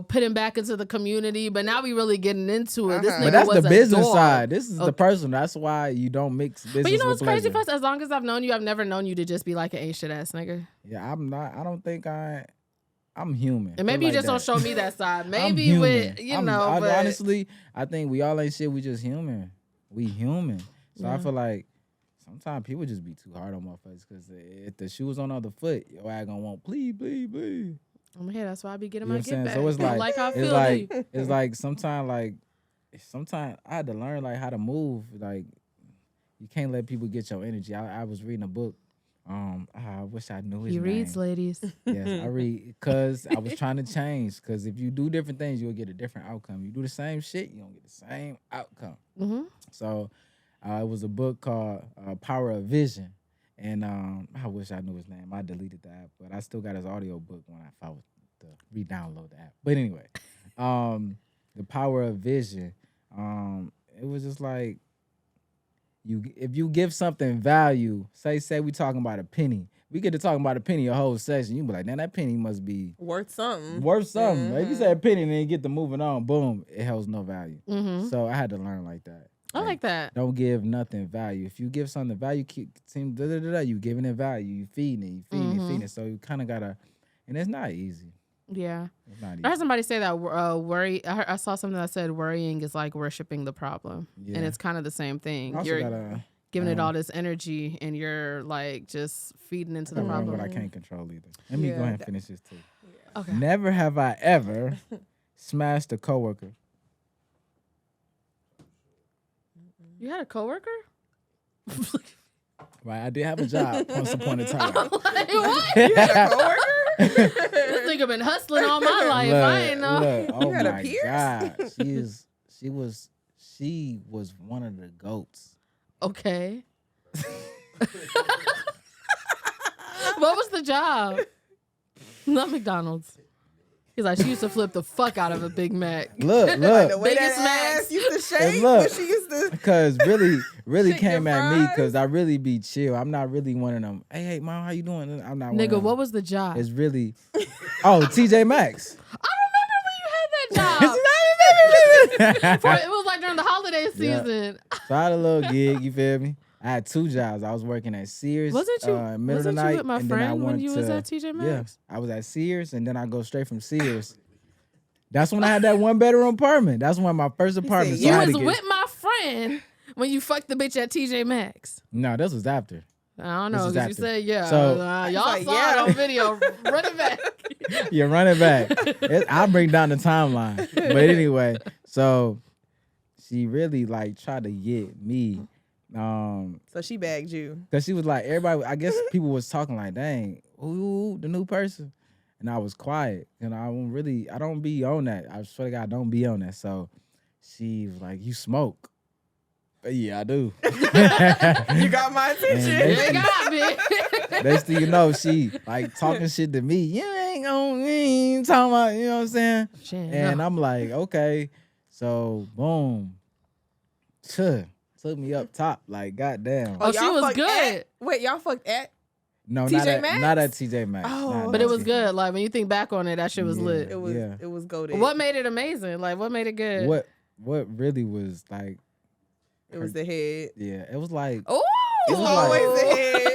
putting back into the community. But now we really getting into it. This Uh-huh. nigga But that's was the a business dog. side. This is the Okay. personal. That's why you don't mix business But you know with what's crazy pleasure. for us? As long as I've known you, I've never known you to just be like an ain't shit ass nigga. Yeah, I'm not. I don't think I'm human. And maybe Put you it just like don't that. show me that side. I'm Maybe human. with, but honestly, I think we all ain't shit. We just human. We human. So I Yeah. feel like sometimes people just be too hard on motherfuckers because if the shoe was on the other foot, your ass gonna want please. I'm here. That's why I be getting You know my what get I'm back. saying? So it's I don't like, how I it's feel. like do you? it's like sometimes I had to learn like how to move. Like you can't let people get your energy. I was reading a book. I wish I knew his He name. reads, ladies. Yes, I read because I was trying to change. Because if you do different things, you'll get a different outcome. You do the same shit, you don't get the same outcome. Mm-hmm. So it was a book called Power of Vision. And I wish I knew his name. I deleted the app, but I still got his audio book when I found to re-download the app. But anyway, the Power of Vision. It was just like if you give something value, say we talking about a penny. We get to talking about a penny a whole session. You be like, man, that penny must be worth something. worth something. Like, if you Mhm. say a penny and then you get to moving on, boom, it holds no value. Mm-hmm. So I had to learn like that. I like that. Don't give nothing value. If you give something value, you giving it value. You feeding it. So you kind of gotta, and it's not easy. Yeah. It's not I heard easy. somebody say that worry. I saw something that said worrying is like worshiping the problem, Yeah. and it's kind of the same thing. Also You're gotta giving it all this energy, and you're like just feeding into the learn problem. what I can't control either. Let me go Yeah, ahead and finish this too. Okay. Never have I ever smashed a coworker. You had a coworker? Right, I did have a job once upon a time. Like, what? You had a coworker? This nigga been hustling all my life. I ain't know. Look, oh You had a my Pierce? God, she was one of the goats. Okay. What was the job? Not McDonald's. He's like, she used to flip the fuck out of a Big Mac. Look, The look, way Biggest that Macs. ass used to shake look. when she used to. because really Chicken came at me fries? because I really be chill. I'm not really one of them. Hey, mom, how you doing? I'm not. One of Nigga, them. what was the job? It's really. Oh, TJ Maxx. I remember when you had that job. It was like during the holiday Yeah. season. So I had a little gig. You feel me? I had 2 jobs. I was working at Sears. Wasn't you? Middle of the Wasn't night, you with my and then I friend when went you to, was at TJ Maxx? Yeah, I was at Sears, and then I go straight from Sears. That's when I had that 1-bedroom apartment. That's when my first apartment. said, So I You had was to get, with my friend when you fucked the bitch at TJ Maxx. No, this was after. I don't This know is because you after. said yeah. So- y'all like, saw yeah. it on video. Run it back. You're running back. I'll bring down the timeline. But anyway, so she really like tried to get me So she bagged you. Cause she was like, everybody, I guess people was talking like, dang, ooh, the new person. And I was quiet. And I don't be on that. I swear to God, I don't be on that. So she was like, you smoke. Yeah, I do. You got my attention. You got me. Next thing you know, she like talking shit to me. You ain't talking about, you know what I'm saying? And I'm like, okay. So boom. Took me up top. Like, goddamn. Oh, she was good. Wait, y'all fucked at? No, TJ Maxx? not at TJ Maxx. Oh. But it was good. Like when you think back on it, that shit was lit. It was goated. What made it amazing? Like what made it good? What really was like? It was the head. Yeah, it was like. Oh, It was Always like, the head.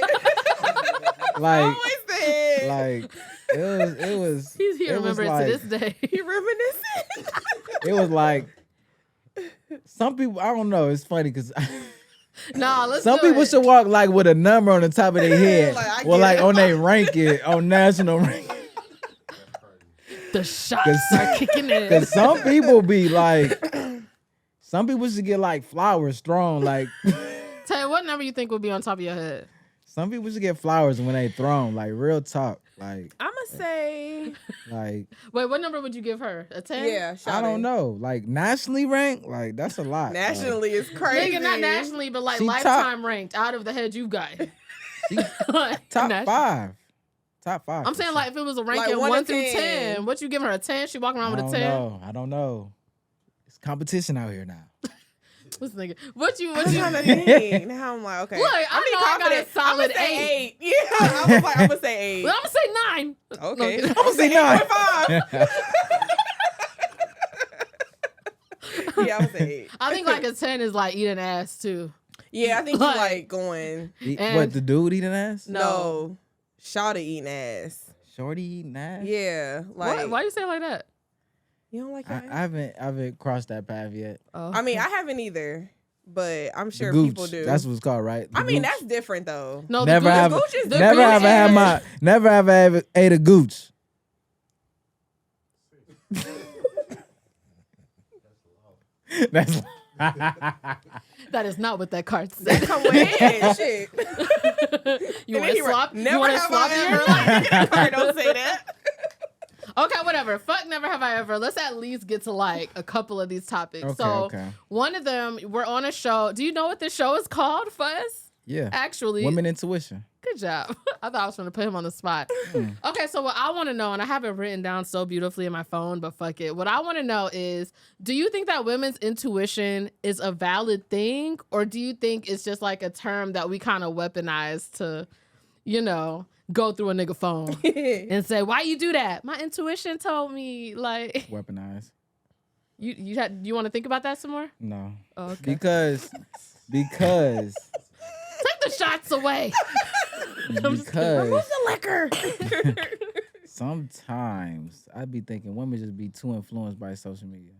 like, Always the head. like it was. he remembers it to this day. You reminiscing? It was like some people. I don't know. It's funny because Nah, let's some do people it. should walk like with a number on the top of their head, Like, I or get like it. on their ranking on national ranking. The shots are kicking in. Because some people be like, some people should get like flowers thrown. Like Tell you what number you think would be on top of your head? some people should get flowers when they thrown. Like real talk. Like I'ma say, like Wait, what number would you give her? A 10? yeah. I don't know. Like nationally ranked. Like that's a lot. Nationally is crazy. Nigga, not nationally, but like She lifetime ranked out of the head you got. Like, Top nation- 5. Top 5. I'm saying like if it was a ranking Like 1 1 to through 10, 10. what you give her a 10? She walking around with a 10? I don't know. It's competition out here now. This nigga. What you I'm trying to think. Now I'm like, okay. Look, I I'm know I got a solid I'ma say 8. Yeah, I was like, I'm gonna say 8. Well, I'm gonna say 9. Okay, No, I'm gonna say 8.5. Yeah, I'm gonna say 8. I think like a 10 is like eating ass too. Yeah, I think you Like- like going. What, the dude eating ass? No, Shawty eating ass. Shorty eating ass? Yeah, like Why you say it like that? you don't like I that. haven't crossed that path yet. Oh. I mean, I haven't either, but I'm sure The gooch, people do. that's what it's called, right? The I mean, gooch. that's different though. No, never the have, gooch is the never gooch have I had is- my, never have I ever ate a gooch. That's That is not what that card said. Come with it, shit. You And want then to he swap? Never you want to have swap I here? ever. Like, don't say that. Okay, whatever. Fuck, never have I ever. Let's at least get to like a couple of these topics. Okay, so okay. one of them, we're on a show. Do you know what this show is called, Fuzz? yeah. Actually, Women intuition. good job. I thought I was trying to put him on the spot. Okay, so what I want to know, and I have it written down so beautifully in my phone, but fuck it. What I want to know is, do you think that women's intuition is a valid thing, or do you think it's just like a term that we kind of weaponize to, you know, go through a nigga phone and say, why you do that? My intuition told me, like, Weaponized. you want to think about that some more? No. Oh, okay. Because Take the shots away. Remove the liquor. sometimes I be thinking women just be too influenced by social media.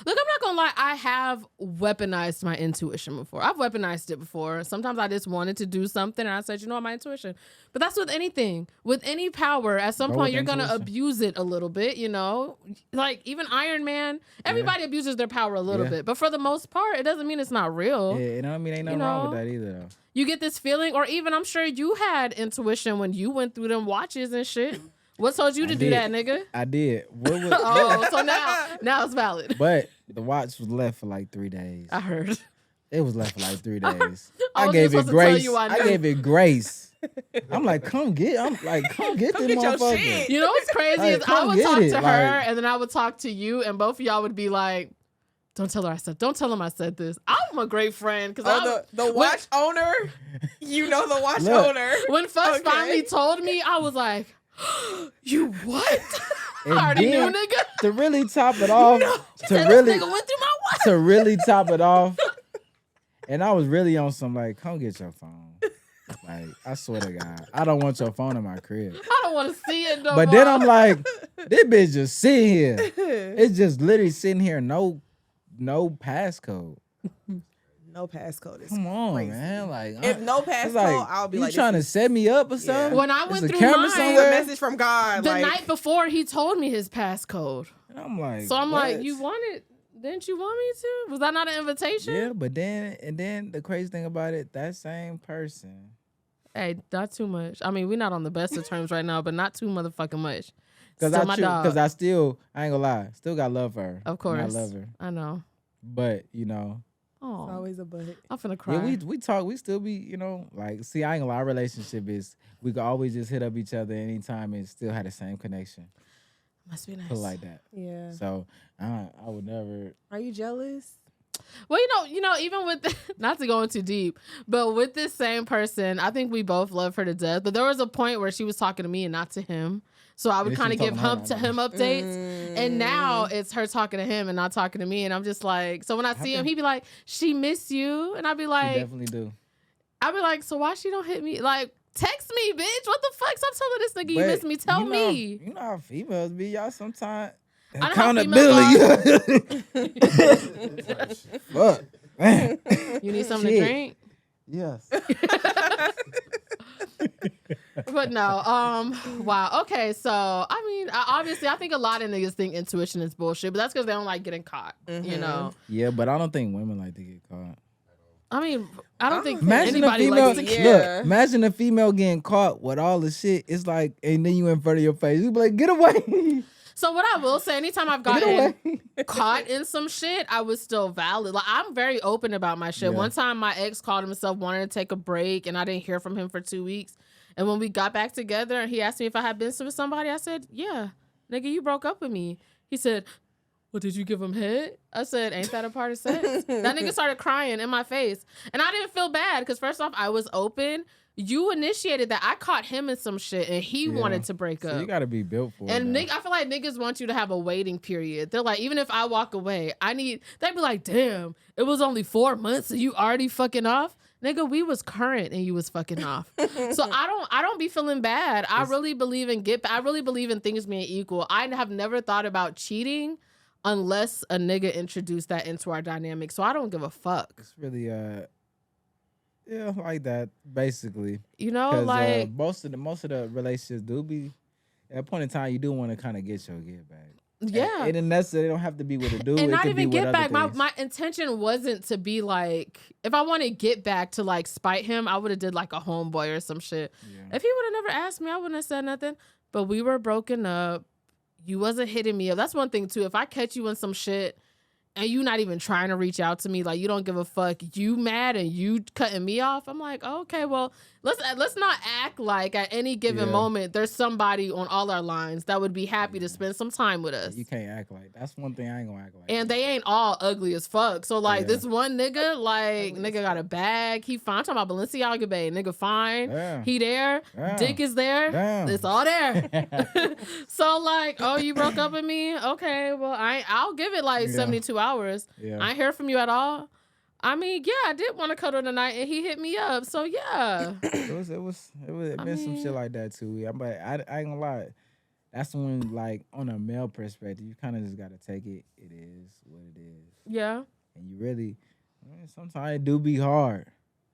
Look, I'm not gonna lie. I have weaponized my intuition before. I've weaponized it before. Sometimes I just wanted to do something and I said, you know what, my intuition. But that's with anything. With any power, at some Go point with you're gonna intuition. abuse it a little bit, you know? Like even Iron Man, everybody abuses their power a little Yeah. bit. But for the most part, it doesn't mean it's not real. Yeah, you know what I mean? Ain't nothing wrong with that either though. You get this feeling, or even I'm sure you had intuition when you went through them watches and shit. What told you to do did. that, nigga? I did. What was, Oh, so now it's valid. but the watch was left for like 3 days. I heard. It was left for like 3 days. I I was gave just it supposed to tell grace. you I I knew. gave it grace. I'm like, come get this Come get your motherfucker. shit. You know what's crazy Like, is I come would get talk it, to her like- and then I would talk to you and both of y'all would be like, don't tell him I said this. I'm a great friend because Oh, the watch owner. You know the watch Look. owner. when Fuss Okay. finally told me, I was like, you what? And I already then, knew, nigga. to really top it off, Said to this really nigga went through my watch. to really top it off, and I was really on some like, come get your phone. Like, I swear to God, I don't want your phone in my crib. I don't want to see it no But more. then I'm like, this bitch just sitting here. It's just literally sitting here, no passcode. No passcode is Come on, crazy. man. Like, If no it's passcode, like, I'll be you like, trying to set me up or something? When I Is went the through camera mine, it's a somewhere? message from God. the like, night before he told me his passcode. And I'm like, So I'm like, what? you wanted Didn't you want me to? Was that not an invitation? Yeah, but then the crazy thing about it, that same person. Hey, not too much. I mean, we're not on the best of terms right now, but not too motherfucking much. Because Still my dog. I ain't gonna lie, still got love for her. Of course. I love her. I know. But, you know. Oh, It's always a but. I'm finna cry. Yeah, we talk, we still be, you know, like, see, I ain't gonna lie, our relationship is, we can always just hit up each other anytime and still have the same connection. Must be nice. Put it like that. Yeah. So, I would never. Are you jealous? Well, you know, even with not to go in too deep, but with this same person, I think we both love her to death. But there was a point where she was talking to me and not to him, so I would kind of give him updates. And now it's her talking to him and not talking to me, and I'm just like, so when I see him, he'd be like, "She miss you," and I'd be like, She definitely do. I'd be like, "So why she don't hit me? Like, text me, bitch. What the fuck? Stop telling this nigga you miss me. Tell me." You know how females be, y'all sometimes. I know how Accountability. Fuck. Man. You need something to drink? Yes. But no, wow. Okay, so I mean, obviously, I think a lot of niggas think intuition is bullshit, but that's because they don't like getting caught. You know. Yeah, but I don't think women like to get caught. I mean, I don't think Imagine anybody a female. likes to get. Yeah. Look, imagine a female getting caught with all the shit. It's like, and then you in front of your face. You be like, get away. So what I will say, anytime I've gotten caught in some shit, I was still valid. Like, I'm very open about my shit. Yeah. One time my ex called himself, wanted to take a break, and I didn't hear from him for 2 weeks. And when we got back together and he asked me if I had been with somebody, I said, yeah, nigga, you broke up with me. He said, well, did you give him head? I said, ain't that a part of sex? That nigga started crying in my face. And I didn't feel bad because first off, I was open. You initiated that. I caught him in some shit and he wanted to break up. So you got to be built for it. And I feel like niggas want you to have a waiting period. They're like, even if I walk away, they'd be like, damn, it was only 4 months and you already fucking off. Nigga, we was current and you was fucking off. So I don't be feeling bad. I really believe in things being equal. I have never thought about cheating unless a nigga introduced that into our dynamic. So I don't give a fuck. It's really yeah, like that basically. You know, like most of the relationships do be at a point in time you do want to kind of get your get back. yeah. It doesn't necessarily don't have to be with a dude. And it not could even be get with back. other things. My intention wasn't to be like, if I want to get back to like spite him, I would have did like a homeboy or some shit. Yeah. If he would have never asked me, I wouldn't have said nothing. But we were broken up. You wasn't hitting me up. That's one thing too. If I catch you in some shit and you not even trying to reach out to me, like you don't give a fuck, you mad and you cutting me off, I'm like, oh, okay, well, let's not act like at any given moment there's somebody on all our lines that would be happy to spend some time with us. You can't act like that's one thing I ain't gonna act like. And they ain't all ugly as fuck. So like this one nigga, like nigga got a bag. He fine. I'm talking about Balenciaga babe. Nigga fine. Damn. He there. Damn. Dick is there. Damn. It's all there. So like, oh, you broke up with me? Okay, well I'll give it like 72 hours. Yeah. I ain't hear from you at all. I mean, yeah, I did want to cuddle tonight, and he hit me up. So yeah, it been some shit like that too. Yeah, but I ain't gonna lie. That's when, like, on a male perspective, you kind of just gotta take it. It is what it is. yeah. And you really, sometimes it do be hard.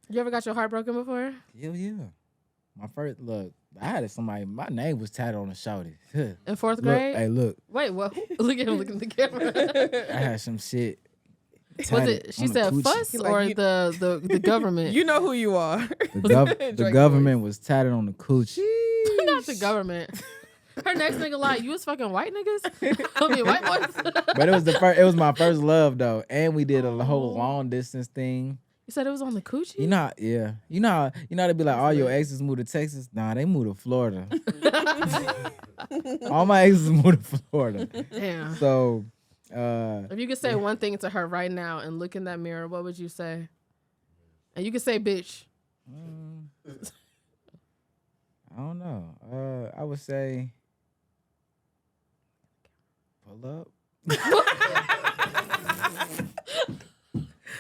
You ever got your heart broken before? Hell yeah. My first look, I had somebody. My name was tatted on the shoulder. In 4th Look, grade? hey, look. Wait, what? Look at him looking at the camera. I had some shit. Was it? She said fuss or the government? You know who you are. The government was tatted on the coochie. Not the government. Her next nigga like, you was fucking white niggas? I mean, white boys? But it was my first love though, and we did a whole long distance thing. You said it was on the coochie? You know, yeah. You know they be like, all your exes moved to Texas. Nah, they moved to Florida. All my exes moved to Florida. Damn. So. If you could say one thing to her right now and look in that mirror, what would you say? And you could say bitch. I don't know. I would say pull up.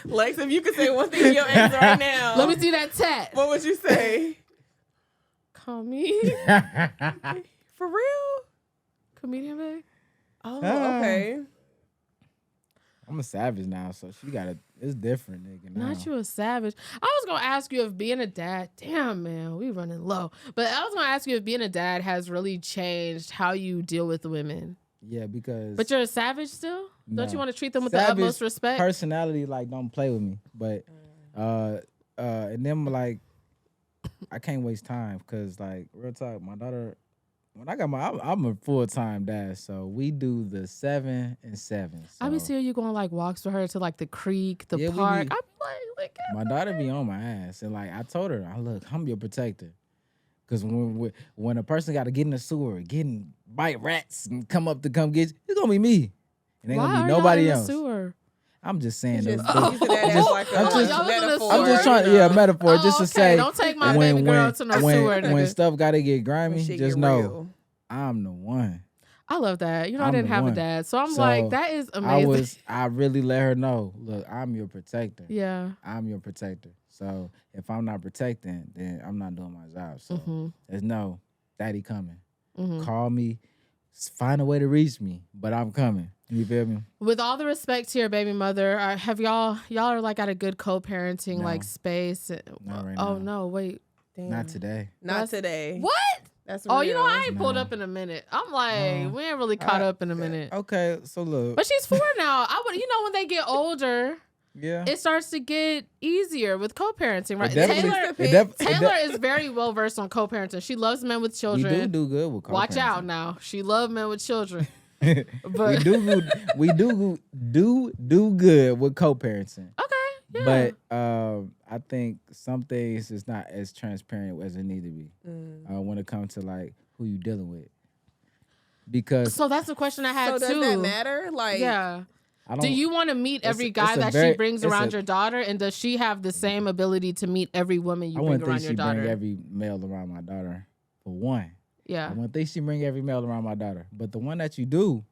Lex, if you could say one thing to your ex right now, Let me see that tat. what would you say? Call me. For real? Comedian babe. Oh, okay. I'm a savage now, so it's different, nigga. Now. Not you a savage. I was going to ask you if being a dad, damn, man, we running low. But I was going to ask you if being a dad has really changed how you deal with women. Yeah, because. But you're a savage still? Don't you want to treat them with Savage the utmost respect? Personality, like, don't play with me. But and then like, I can't waste time because, like, real talk, my daughter. When I got I'm a full-time dad, so we do the 7 and 7. So. I be seeing you going like walks with her to like the creek, the Yeah, park. I be like, my daughter be on my ass, and like I told her, look, I'm your protector, because when a person got to get in the sewer, bite rats and come up to come get you, it's gonna be me. It ain't gonna be nobody else. Sewer? I'm just saying. Using that as like a metaphor. I'm just trying, metaphor, just to say. Don't take my baby girl to no sewer. When stuff gotta get grimy, just know real. I'm the one. I love that. You know, I didn't have a dad, so I'm like, that is amazing. I really let her know, look, I'm your protector. Yeah. I'm your protector. So if I'm not protecting, then I'm not doing my job. So there's no daddy coming. Call me, find a way to reach me, but I'm coming. You feel me? With all the respect to your baby mother, have y'all are like at a good co-parenting like space? Not right now. now. No, wait. Damn. Not today. Not today. What? That's real. Oh, you know, I ain't pulled up in a minute. I'm like, we ain't really caught up in a minute. Okay, so look. But she's 4 now. When they get older, it starts to get easier with co-parenting, right? Taylor is very well versed on co-parenting. She loves men with children. We do good with co-parenting. Watch out now. She loves men with children. But we do good with co-parenting. Okay, yeah. But I think some things is not as transparent as it need to be when it comes to like who you dealing with. Because so that's the question I had too. So does that matter? Like, yeah. Do you want to meet every guy that she brings around your daughter, and does she have the same ability to meet every woman you bring around your daughter? I wouldn't think she bring every male around my daughter, for one. Yeah. I wouldn't think she bring every male around my daughter. But the one that you do,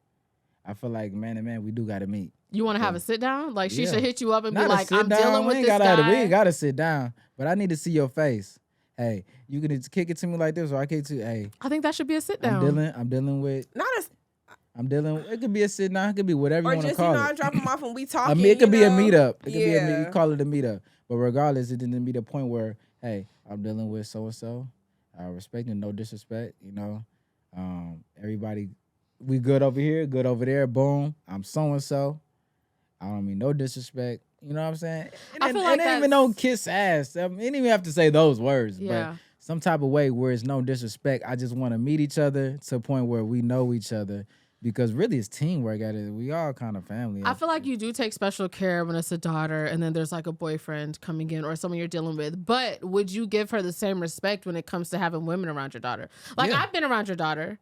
I feel like man to man, we do got to meet. You want to have a sit down? Like she should hit you up and be like, I'm down. dealing with this guy. We ain't got to sit down, but I need to see your face. Hey, you can kick it to me like this, or I kick it to you. Hey, I think that should be a sit down. I'm dealing with. It could be a sit down. It could be whatever you want to call it. Or just, I drop them off and we talking. It could be a meetup. It could be you call it a meetup. But regardless, it didn't be the point where, hey, I'm dealing with so and so. Respect and no disrespect. You know, everybody, we good over here, good over there. Boom, I'm so and so. I don't mean no disrespect. You know what I'm saying? I feel like it ain't even no kiss ass. I didn't even have to say those words. Yeah. But some type of way where it's no disrespect. I just want to meet each other to a point where we know each other. Because really it's teamwork at it. We all kind of family. I feel like you do take special care when it's a daughter and then there's like a boyfriend coming in or someone you're dealing with. But would you give her the same respect when it comes to having women around your daughter? Like I've been around your daughter.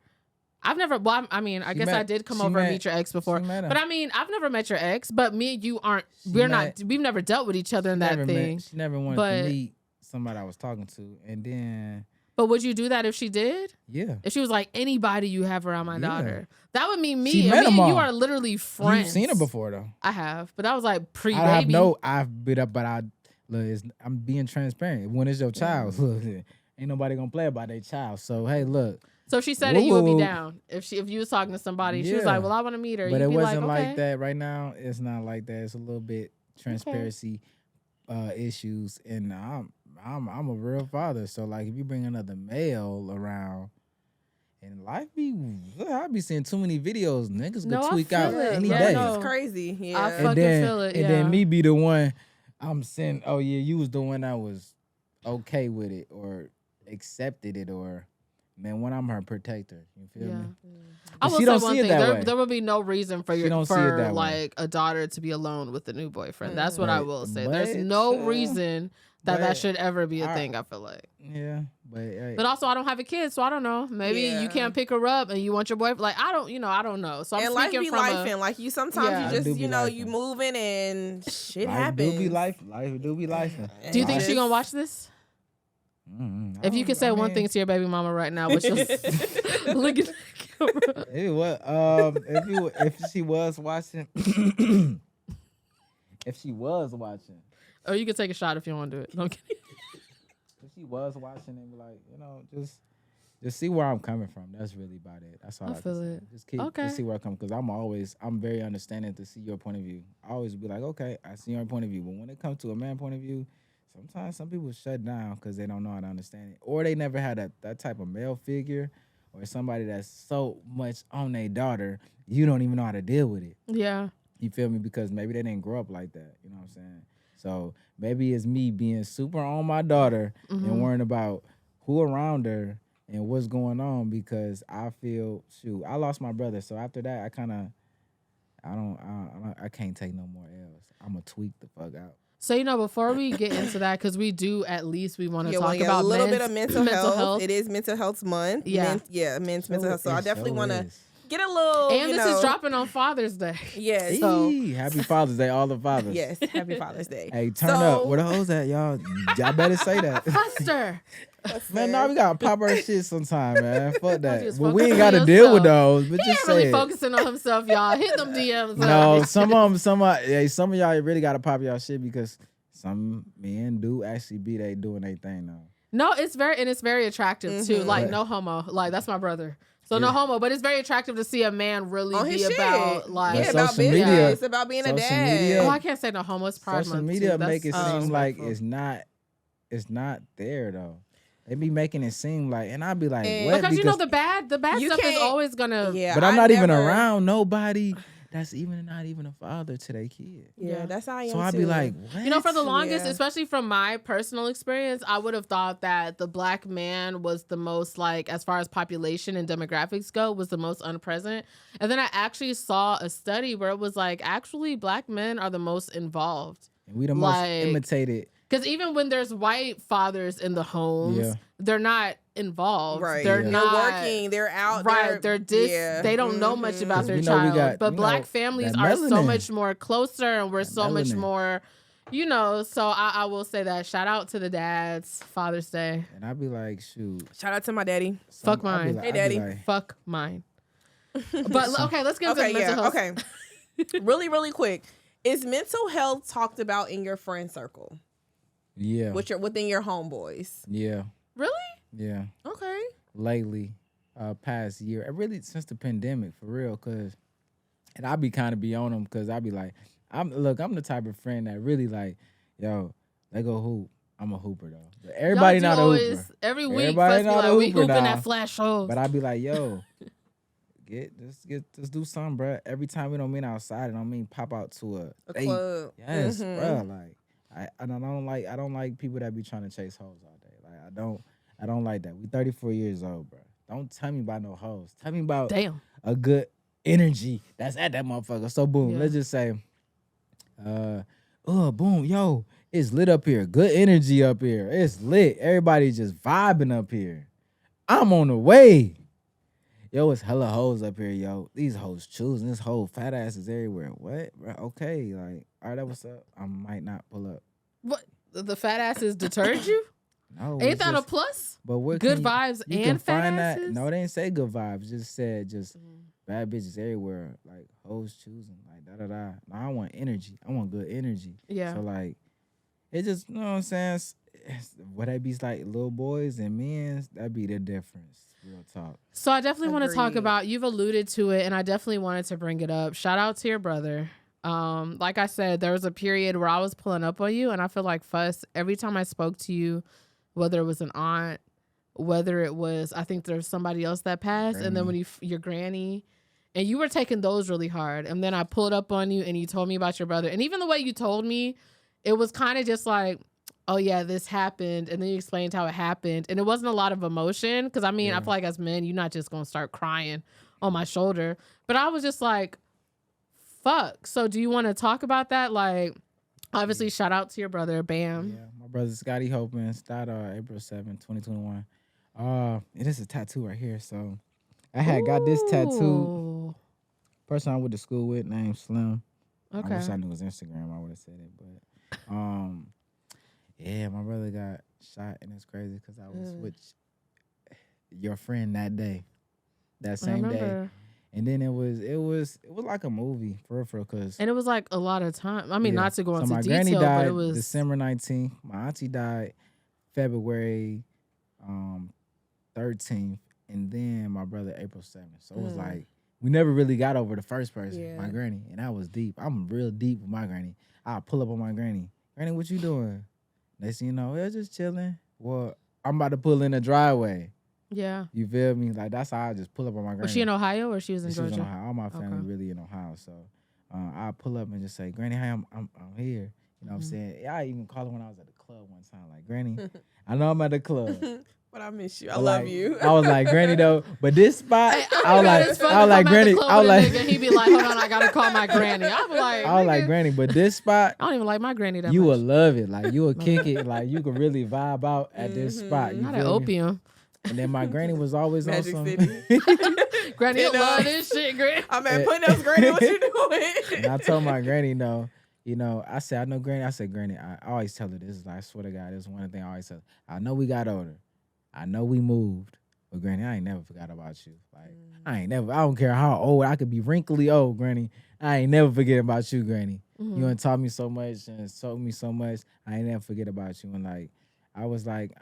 I've never, I guess I did come over and meet your ex before. But I mean, I've never met your ex, but me and you we've never dealt with each other in that thing. She never wanted to meet somebody I was talking to. And then... But would you do that if she did? Yeah. If she was like, anybody you have around my daughter. That would mean me. And you are literally friends. You've seen her before, though. I have. But I was like pre-baby. I've been up, but I'm being transparent. When it's your child, look, ain't nobody going to play about their child. So, hey, look. So she said that you would be down. If you was talking to somebody, she was like, well, I want to meet her. But it wasn't like that. Right now, it's not like that. It's a little bit transparency issues. And I'm a real father, so like if you bring another male around, and I be seeing too many videos. Niggas go tweak out any day. It's crazy. Yeah, I fucking feel it. And then me be the one I'm saying, oh yeah, you was the one that was okay with it or accepted it or. Man, when I'm her protector, you feel me? I will say one thing. There will be no reason for like a daughter to be alone with a new boyfriend. That's what I will say. There's no reason that should ever be a thing. I feel like. Yeah, but also I don't have a kid, so I don't know. Maybe you can't pick her up, and you want your boyfriend. Like I don't know. So I'm life speaking be from lifing. Like you sometimes you just you moving and shit happens. Do be life do be lifing. Do you think she gonna watch this? If you could say one thing to your baby mama right now, which was look at the camera. If she was watching, or you could take a shot if you want to do it. Don't kidding. If she was watching and be like, just see where I'm coming from. That's really about it. That's all I feel it. Just see where I come, because I'm very understanding to see your point of view. I always be like, okay, I see your point of view, but when it comes to a man point of view. Sometimes some people shut down because they don't know how to understand it. Or they never had that type of male figure or somebody that's so much on their daughter, you don't even know how to deal with it. Yeah. You feel me? Because maybe they didn't grow up like that. You know what I'm saying? So maybe it's me being super on my daughter and worrying about who around her and what's going on, because I feel, shoot, I lost my brother. So after that, I can't take no more L's. I'm going to tweak the fuck out. So, before we get into that, because we do at least we want to talk get about a little bit of mental health. It is mental health month. Yeah. Men's mental health. So I definitely want to get a little, and this is dropping on Father's Day. Yes. So happy Father's Day, all the fathers. Yes, happy Father's Day. Hey, turn up. Where the hoes at, y'all? Y'all better say that. Buster. Man, no, we gotta pop our shit sometime, man. Fuck that. Just But focus we ain't on gotta deal yourself. with those. But He just ain't really say it. focusing on himself, y'all. Hit them DMs. No, some of y'all really gotta pop y'all shit, because some men do actually be doing their thing now. No, it's very attractive too. Like, no homo. Like, that's my brother. So no homo, but it's very attractive to see a man really on be his about shit. like about social business. media- It's about being a social dad. media- Oh, I can't say no homo. It's Pride Social Month, media too. make it That's seem like disrespectful. it's not there though. They be making it seem like, and I'd be like, And- what? Because the bad You stuff is can't- always gonna. Yeah, But I'm I not even never- around nobody that's not even a father to their kid. Yeah, that's how I am So I'd too. be like, what? For the longest, Yeah. especially from my personal experience, I would have thought that the black man was the most, like, as far as population and demographics go, was the most unpresent. And then I actually saw a study where it was like, actually, black men are the most involved. And we the most like- imitated. Because even when there's white fathers in the homes, Yeah. they're not involved. Right. They're Yeah. not They're working. They're out. Right, Yeah. they don't know much about 'Cause their we know we child. got, but you black know, families that are so melanin. much more closer, and we're That so much melanin. more, so I will say that. Shout out to the dads, Father's Day. And I'd be like, shoot. Shout out to my daddy. Fuck I'd be mine. like- Hey, I'd be daddy. like, Fuck mine. But okay, let's get into Okay, mental health. okay. Really, really quick. Is mental health talked about in your friend circle? yeah, Within your homeboys? yeah, Really? yeah. Okay. Lately, past year, really since the pandemic, for real, and I be kind of be on them, because I be like, I'm the type of friend that really like, yo, they go hoop. I'm a hooper though. But everybody Y'all not do a always, hooper. every week, Everybody first be not a like, we hooper hooping now. at flash shows. But I be like, yo, let's do something, bro. Every time we don't mean outside, it don't mean pop out to A date. club. Yes, Mhm. bro. Like I don't like people that be trying to chase hoes all day. Like I don't like that. We 34 years old, bro. Don't tell me about no hoes. Tell me about Damn. a good energy that's at that motherfucker. So boom, Yeah. let's just say, boom, yo, it's lit up here. Good energy up here. It's lit. Everybody just vibing up here. I'm on the way. Yo, it's hella hoes up here, yo. These hoes choosing. This whole fat ass is everywhere. What? Bro, okay, like, all right, that what's up. I might not pull up. What? The fat asses deterred you? No, Ain't it's that a just- plus? But where Good can vibes you and can fat find asses? that? No, they didn't say good vibes. Just said bad bitches everywhere. Like hoes choosing. Like da da da. No, I want energy. I want good energy. Yeah. So like, it just, you know what I'm saying? What that be like little boys and men's, that be the difference. Real talk. So I definitely want to talk Agreed. about, you've alluded to it, and I definitely wanted to bring it up. Shout out to your brother. Like I said, there was a period where I was pulling up on you, and I feel like every time I spoke to you, whether it was an aunt, whether it was, I think there's somebody else that passed, and then when your granny, and you were taking those really hard, and then I pulled up on you and you told me about your brother, and even the way you told me, it was kind of just like, oh yeah, this happened, and then you explained how it happened, and it wasn't a lot of emotion, because I mean, I feel like as men, you're not just gonna start crying on my shoulder, but I was just like, fuck. So do you want to talk about that? Like, obviously, shout out to your brother, Bam. Yeah, my brother Scotty Hopkins died April 7th, 2021. And this is a tattoo right here. So I had got this tattoo. Ooh. Person I went to school with named Slim. Okay. I wish I knew his Instagram. I would have said it, but yeah, my brother got shot, and it's crazy because I was with your friend that day, that same day, and then it was like a movie for real, cause And it was like a lot of time. I mean, yeah. not to go So into my granny detail, died but it was December 19th. My auntie died February 13th, and then my brother April 7th. So it was like we never really got over the first person, my granny, and that was deep. I'm real deep with my granny. I'll pull up on my granny. Granny, what you doing? Next thing you know, we're just chilling. Well, I'm about to pull in the driveway. yeah. You feel me? Like that's how I just pull up on my granny. Was she in Ohio or she was in She was Georgia? in Ohio. All my family Okay. really in Ohio. So I'll pull up and just say, Granny, hey, I'm here. You know what I'm saying? I even called her when I was at the club one time. Like, Granny, I know I'm at the club. But I miss you. I But love like, you. I was like, Granny, though. But this spot, Hey, I was like, it's funny I was if like, I'm at the Granny, club I was with a like, nigga, he be like, hold on, I gotta call my granny. I be like, I was like, nigga, Granny, but this spot, I don't even like my granny that you much. will love it. Like, you will kick it. Like, you could really vibe out at this spot. You Not that feel me? opium. And then my granny was always Magic on some. City. Granny You know? love this shit, granny. I'm at putting up Granny. What you doing? And I told my granny, no, you know, I said, I know Granny. I said, Granny, I always tell her this. I swear to God, this is one thing I always tell her. I know we got older. I know we moved. But Granny, I ain't never forgot about you. Like, I don't care how old. I could be wrinkly old, Granny. I ain't never forget about you, Granny. You done taught me so much and told me so much. I ain't never forget about you. And like, I was like,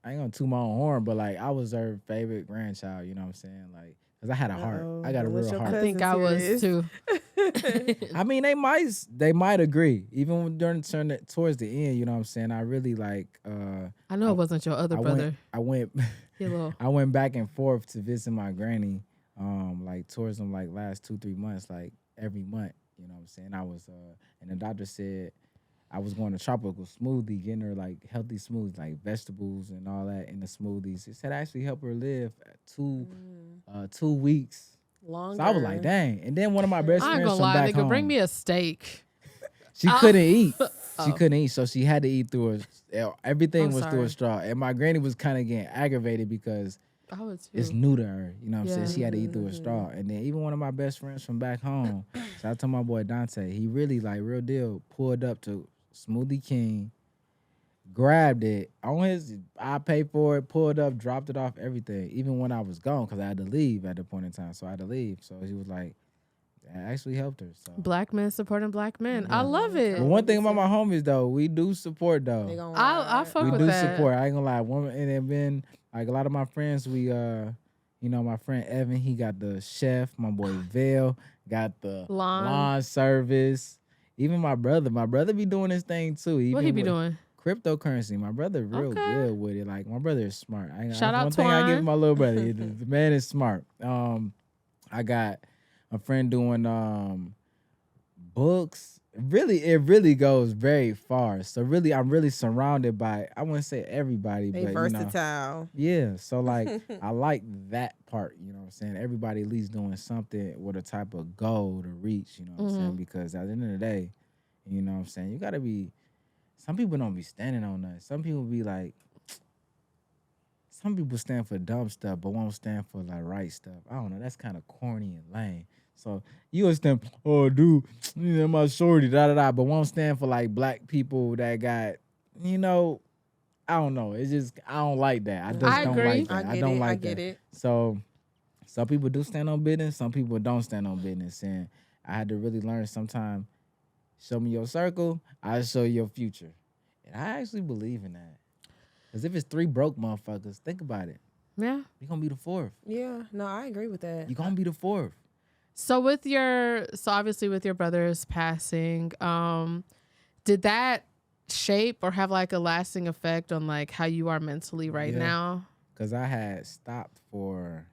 I ain't gonna toot my own horn, but like, I was her favorite grandchild. You know what I'm saying? Like, cause I had a heart. I got a what's real your heart. I think I was too. I mean, they might agree. Even during towards the end, you know what I'm saying? I really like. I know it wasn't your other brother. I went. Your little- I went back and forth to visit my granny, like towards them like last 2-3 months, like every month. You know what I'm saying? I was, and the doctor said I was going to tropical smoothie, getting her like healthy smoothies, like vegetables and all that in the smoothies. It said actually help her live 2 weeks. Longer. So I was like, dang. And then one of my best I ain't friends gonna from lie, back nigga. home, Bring me a steak. she couldn't eat. She Oh. couldn't eat, so she had to eat through everything I'm was through sorry. a straw. And my granny was kind of getting aggravated because I was too. it's new to her. You know what I'm saying? Yeah. She had to eat through a straw. And then even one of my best friends from back home, shout out to my boy Dante, he really, like, real deal, pulled up to Smoothie King, grabbed it on his, I paid for it, pulled up, dropped it off, everything. Even when I was gone, because I had to leave at the point in time. So I had to leave. So he was like, that actually helped her. So. Black men supporting black men. I love it. But one thing about my homies, though, we do support, though. They gonna I ride. fuck We with do that. support. I ain't gonna lie. One and then been like a lot of my friends. We you know, my friend Evan, he got the chef. My boy Vale got the lawn service. Even my brother be doing his thing too. Even What he be with doing? Cryptocurrency. My brother real Okay. good with it. Like my brother is smart. Shout out one thing I give Twine. my little brother. The man is smart. I got a friend doing books. It really goes very far. So really, I'm really surrounded by, I wouldn't say everybody, They but versatile. yeah. So like, I like that part. You know what I'm saying? Everybody at least doing something with a type of goal to reach. You know what I'm saying? Because at the end of the day, you know what I'm saying, you gotta be. Some people don't be standing on that. Some people be like. Some people stand for dumb stuff, but won't stand for like right stuff. I don't know. That's kind of corny and lame. So you would stand, oh, dude, you know, my shorty, but won't stand for like black people that got, you know, I don't know. It's just I don't like that. I just I don't agree. like that. I don't like I get that. it. So some people do stand on business. Some people don't stand on business, and I had to really learn. Sometimes, show me your circle, I'll show you your future, and I actually believe in that. Because if it's 3 broke motherfuckers, think about it. Yeah. You're going to be the 4th. Yeah, no, I agree with that. You're going to be the 4th. So obviously with your brother's passing, did that shape or have like a lasting effect on like how you are mentally right now? Because I had stopped for,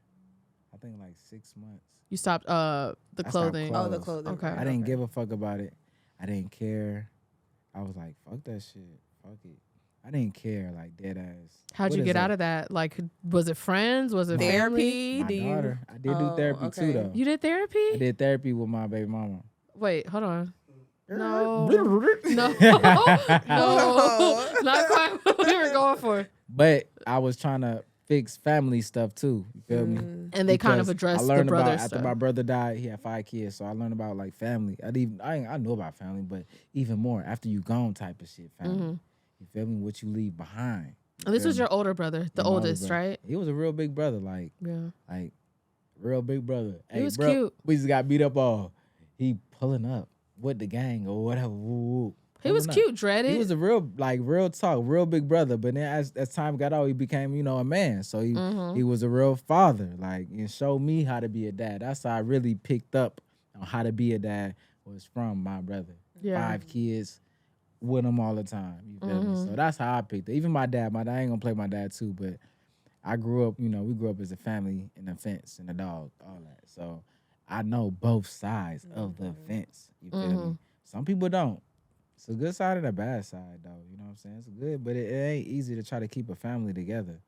I think like 6 months. You stopped the clothing. clothes. Oh, the clothing. Okay. I didn't give a fuck about it. I didn't care. I was like, fuck that shit. Fuck it. I didn't care, like, dead ass. How'd you get out of that? Like, was it friends? Was it family? Therapy? My daughter. I did do therapy too, though. You did therapy? I did therapy with my baby mama. Wait, hold on. No. No. No. Not quite what we were going for. But I was trying to fix family stuff too. You feel me? And they kind of Because addressed I the learned brother about stuff. after my brother died, he had 5 kids, so I learned about like family. I know about family, but even more after you gone type of shit, family. You feel me? What you leave behind. And this was your older brother, the My older oldest, brother. right? He was a real big brother, like real big brother. He was cute. We just got beat up all. He pulling up with the gang or whatever. He was cute, dreaded. He was a real talk, real big brother. But then as time got on, he became, a man. So he was a real father, and showed me how to be a dad. That's how I really picked up on how to be a dad was from my brother. Yeah. 5 kids with him all the time. You feel me? So that's how I picked it. Even my dad I ain't gonna play my dad too, but I grew up, we grew up as a family in the fence and the dog, all that. So I know both sides of the fence. You feel me? Some people don't. It's a good side and a bad side, though. You know what I'm saying? It's good, but it ain't easy to try to keep a family together.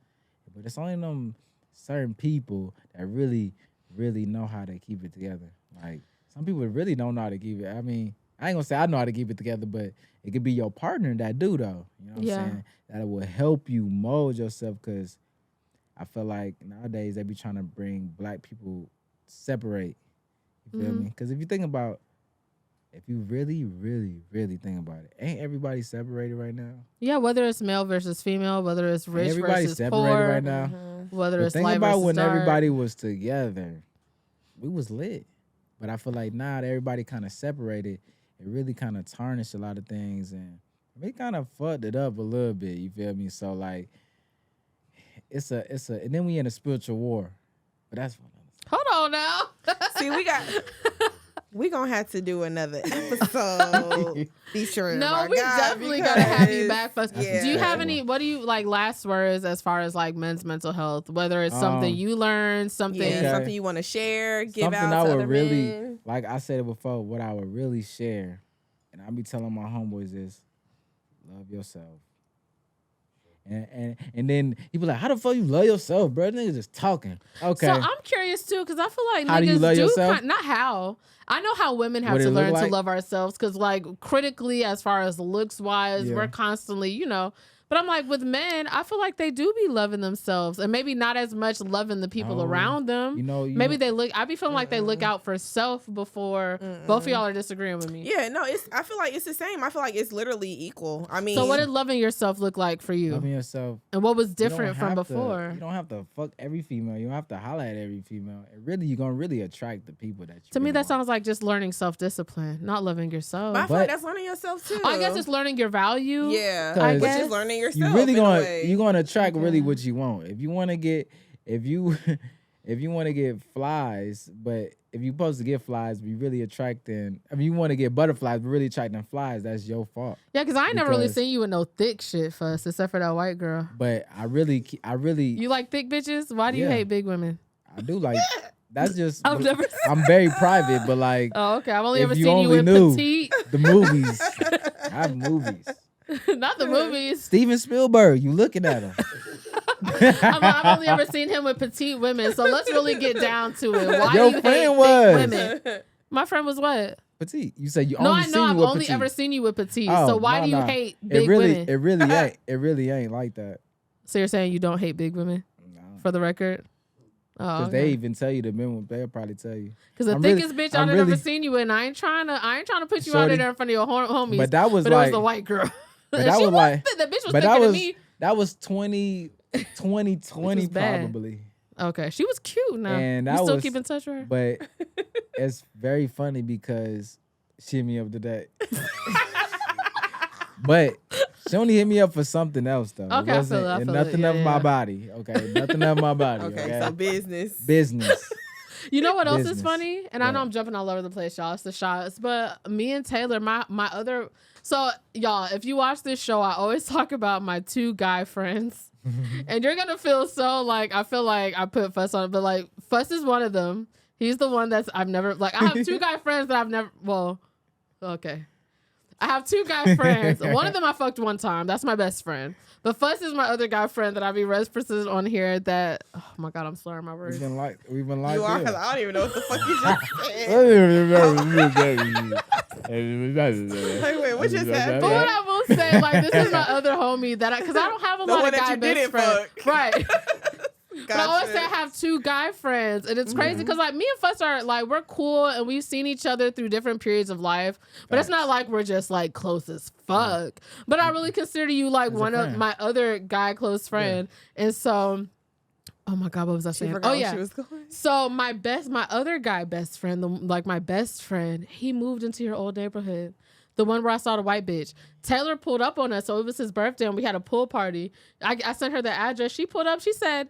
But it's only them certain people that really, really know how to keep it together. Like, some people really don't know how to keep it. I mean, I ain't gonna say I know how to keep it together, but it could be your partner that do, though. You know what I'm saying? That will help you mold yourself, because I feel like nowadays they be trying to bring black people separate. You feel me? Because if you think about, if you really, really, really think about it, ain't everybody separated right now? Yeah, whether it's male versus female, whether it's rich Everybody's versus separated poor, right now. whether But it's think light about versus when dark. everybody was together, we was lit. But I feel like now that everybody kind of separated, it really kind of tarnished a lot of things, and we kind of fucked it up a little bit. You feel me? So like, it's a, and then we in a spiritual war. But that's what. Hold on now. See, we gonna have to do another episode featuring No, my we guy, definitely gotta have you because- back first. Yeah. Do you have any? What do you like? Last words as far as like men's mental health, whether it's something you learned, something. Yeah, Okay. something you want to share, give Something out I to would other really, men. like I said it before, what I would really share, and I be telling my homeboys is, love yourself. And then he be like, how the fuck you love yourself, bro? Niggas just talking. Okay. So I'm curious too, because I feel like How do you niggas love yourself? not how. I know how women have What to it look learn to like? love ourselves, because like critically, as far as looks wise, Yeah. we're constantly, But I'm like, with men, I feel like they do be loving themselves, and maybe not as much loving the people No. around them. Maybe they look. I be feeling like they look out for self before. Both of y'all are disagreeing with me. Yeah, no, I feel like it's the same. I feel like it's literally equal. I mean, So what did loving yourself look like for you? loving yourself. And what was You don't different from have to- before? You don't have to fuck every female. You don't have to holler at every female. And really, you're gonna really attract the people that you. To me, really that want. sounds like just learning self-discipline, not loving yourself. but I feel like But- that's learning yourself too. I guess it's learning your value. Yeah, I which guess. is learning yourself. You really in a gonna way. you gonna attract really what you want. If you want to get if you want to get flies, but if you supposed to get flies, but you really attracting. I mean, you want to get butterflies, but really attracting flies. That's your fault. Yeah, because I ain't never really Because- seen you with no thick shit fuss, except for that white girl. But I really, You like thick bitches? Why do you Yeah. hate big women? I do like. That's just. I've never. I'm very private, but like Oh, okay. I've only If ever you seen you only with knew. petite, the movies. I have movies. not the movies. Steven Spielberg, you looking at him? I've only ever seen him with petite women. So let's really get down to it. Why Your do you friend hate was. thick women? My friend was what? Petite. You said you No, only I seen know. you I've with only petite. ever seen you with petite. Oh, So why no, do you no. hate big It really, women? it really ain't. It really ain't like that. So you're saying you don't hate big women, No. for the record? Oh, Because they even tell you the men. They'll probably tell you. Because the I'm really- thickest bitch I'm I've really- ever seen you in. I ain't trying to put you out Shorty. there in front of your homies. But that was but it was like. the white girl. But that She was like. the bitch was But thicker that than was me. that was 2020 bad. probably. Okay, she was cute. Now And you that still was- keep in touch with her. But it's very funny because she hit me up today. But she only hit me up for something else though. Okay, I feel it, I and feel it. nothing Yeah, of my yeah. body. Okay, nothing of my body. Okay, Okay, so business. business. You know what else is Business. funny? And I know What? I'm jumping all over the place, y'all. It's the shots. But me and Taylor, my other. So y'all, if you watch this show, I always talk about my two guy friends, and you're gonna feel so like I feel like I put Fuss on it, but like Fuss is one of them. He's the one that's I've never like. I have two guy friends that I've never. Well, okay. I have two guy friends. One of them I fucked one time. That's my best friend. But Fuss is my other guy friend that I be referencing on here that, oh my God, I'm slurring my words. We've been like You are, because I don't even know what the fuck you just said. Wait, what just happened? But what I will say, like, this is my other homie that because I don't have a The lot one of that guy you best didn't friends. fuck. Right. But I always Gotcha. say I have two guy friends, and it's crazy because like me and Fuss are like we're cool, and we've seen each other through different periods of life. But it's not like we're just like close as fuck. But I really consider you like As a one of friend. my other guy close friend, and so. Oh my God, what was I She saying? forgot Oh where yeah. she was going. So my other guy best friend, my best friend, he moved into your old neighborhood. The one where I saw the white bitch. Taylor pulled up on us. So it was his birthday and we had a pool party. I sent her the address. She pulled up. She said,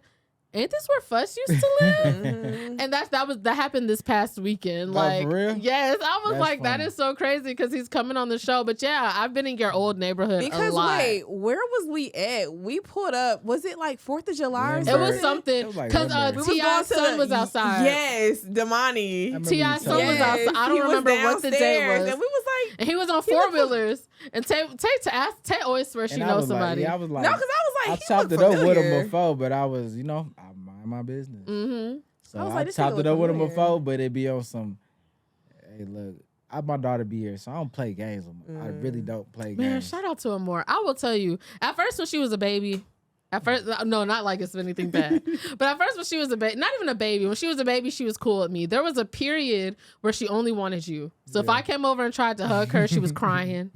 ain't this where Fuss used to live? Mhm. And that happened this past weekend. Oh, Like, for real? yes, I was That's like, that funny. is so crazy because he's coming on the show. But yeah, I've been in your old neighborhood a Because lot. wait, where was we at? We pulled up. Was it like 4th of July or Lindbergh. It something? was something It was like because Lindbergh. We was going T.I.'s to son the- was outside. Yes, I Damani. remember T.I. you son telling was me. outside. I don't he was remember what the day downstairs, was. and we was like, And he was on He four looked- wheelers. And Tay always swears she And I knows was like, somebody. yeah, I was like, no, because I was I like, he chopped looked it up with familiar. him before, but I was, I mind my business. Mm-hmm. So I was I, like, this chopped nigga it look up with him familiar. before, but it be on some. Hey, look, my daughter be here, so I don't play games with her. I really don't play Man, games. shout out to him more. I will tell you, at first when she was a baby, no, not like it's anything bad, but at first when she was a baby, not even a baby, when she was a baby, she was cool with me. There was a period where she only wanted you. So if I came over and tried to hug her, she was crying.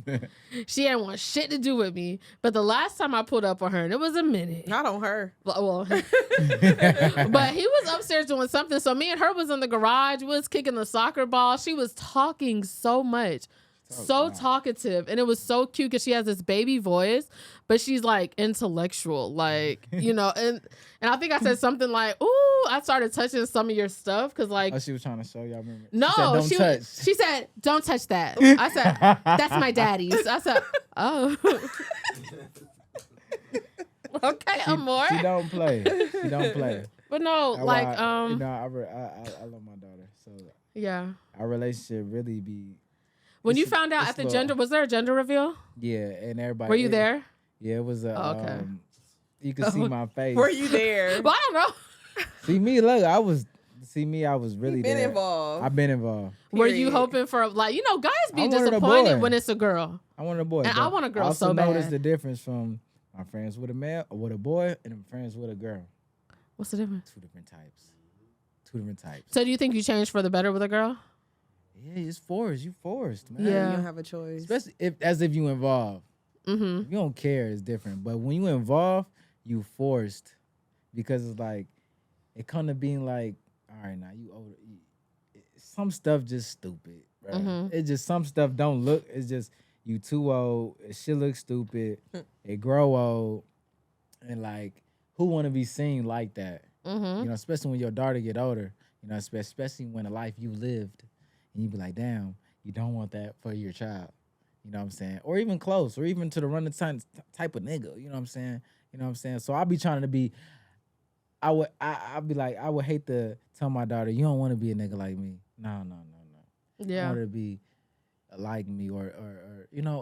She didn't want shit to do with me. But the last time I pulled up on her, and it was a minute. Not on her. Well, but he was upstairs doing something. So me and her was in the garage. We was kicking the soccer ball. She was talking so much. So talkative, and it was so cute because she has this baby voice, but she's like intellectual, like and I think I said something like, "Ooh," I started touching some of your stuff because like Oh, she was trying to show y'all. Remember? no, she said, "Don't touch." she said, "Don't touch that." I said, "That's my daddy's." I said, "Oh, okay, Amor." She don't play. She don't play. But no, That's like why, I love my daughter. So yeah. our relationship really be. When you It's- found out it's at the little- gender, was there a gender reveal? Yeah, and everybody. Were you there? Yeah, it was a. Oh, okay. You could see my face. Were you there? Well, I don't know. See me, look, I was really Been there. involved. I've been involved. Were you Period. hoping for guys be I wanted a disappointed boy. when it's a girl? I want a boy. And but I want a girl I also so bad. noticed the difference from my friends with a male or with a boy and I'm friends with a girl. What's the difference? Two different types. So do you think you changed for the better with a girl? Yeah, it's forced. You forced, man. Yeah. You don't have a choice. Especially if you involved. Mm-hmm. If you don't care, it's different. But when you involved, you forced because it's like it come to being like, all right, now you older. Some stuff just stupid, right? Mhm. It's just some stuff don't look. It's just you too old. It shit looks stupid. It grow old, and like who want to be seen like that? Mm-hmm. Especially when your daughter get older. Especially when a life you lived, and you be like, damn, you don't want that for your child. You know what I'm saying? Or even close, or even to the running type of nigga. You know what I'm saying? So I be trying to be. I'd be like, I would hate to tell my daughter, you don't want to be a nigga like me. No. I Yeah. want her to be like me or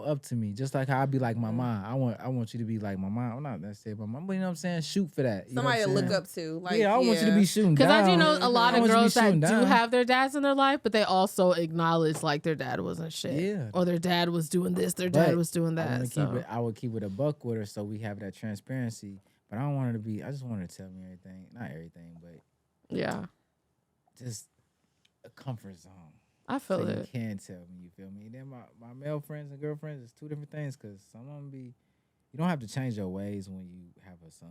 up to me. Just like how I be like my mom. I want you to be like my mom. I'm not necessarily my mom, but you know what I'm saying? Shoot for that. You know Somebody what to I'm look saying? up to. Like, I want you to be shooting down. Because I do know a lot I of want you to be girls that shooting do down. have their dads in their life, but they also acknowledge like their dad wasn't shit. Yeah. Or their dad was doing this, their dad But was doing I that. wanna So. I would keep it a buck with her so we have that transparency. But I don't want her to be, I just want her to tell me everything. Not everything, but Yeah. just a comfort zone. I feel So you it. can tell me, you feel me? And then my male friends and girlfriends is two different things because some of them you don't have to change your ways when you have a son.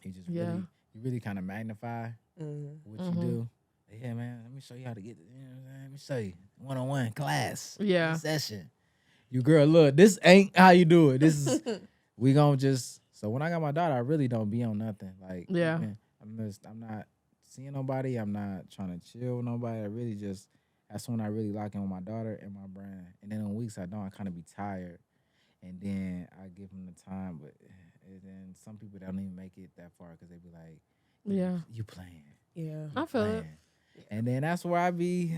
You just you really kind of magnify what you do. Yeah, man, let me show you how to get it. You know what I'm saying? Let me show you. One-on-one class. Yeah. Session. You girl, look, this ain't how you do it. This is, we gonna just, so when I got my daughter, I really don't be on nothing. Like, Yeah. man, I'm not seeing nobody. I'm not trying to chill with nobody. I really just, that's when I really lock in with my daughter and my brand. And then on weeks I don't, I kind of be tired. And then I give them the time. But and then some people don't even make it that far because they be like, Yeah. you playing. Yeah. I feel it. Playing. And then that's where I be,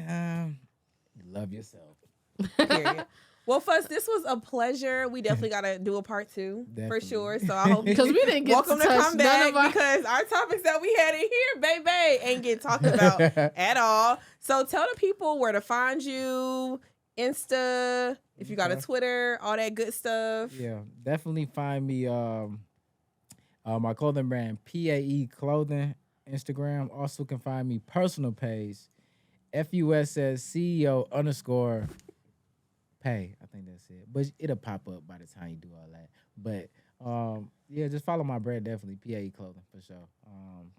love yourself. Period. Well, Fuss, this was a pleasure. We definitely got to do a part 2 for Definitely. sure. So I hope Because we didn't get welcome to to touch come none back of our... because our topics that we had in here, baby, ain't get talked about at all. So tell the people where to find you, Insta, if you got a Twitter, all that good stuff. Yeah, definitely find me my clothing brand Pae Clothing, Instagram. Also can find me personal page FUSSCEO_Pae. I think that's it. But it'll pop up by the time you do all that. But yeah, just follow my brand definitely, Pae Clothing for sure.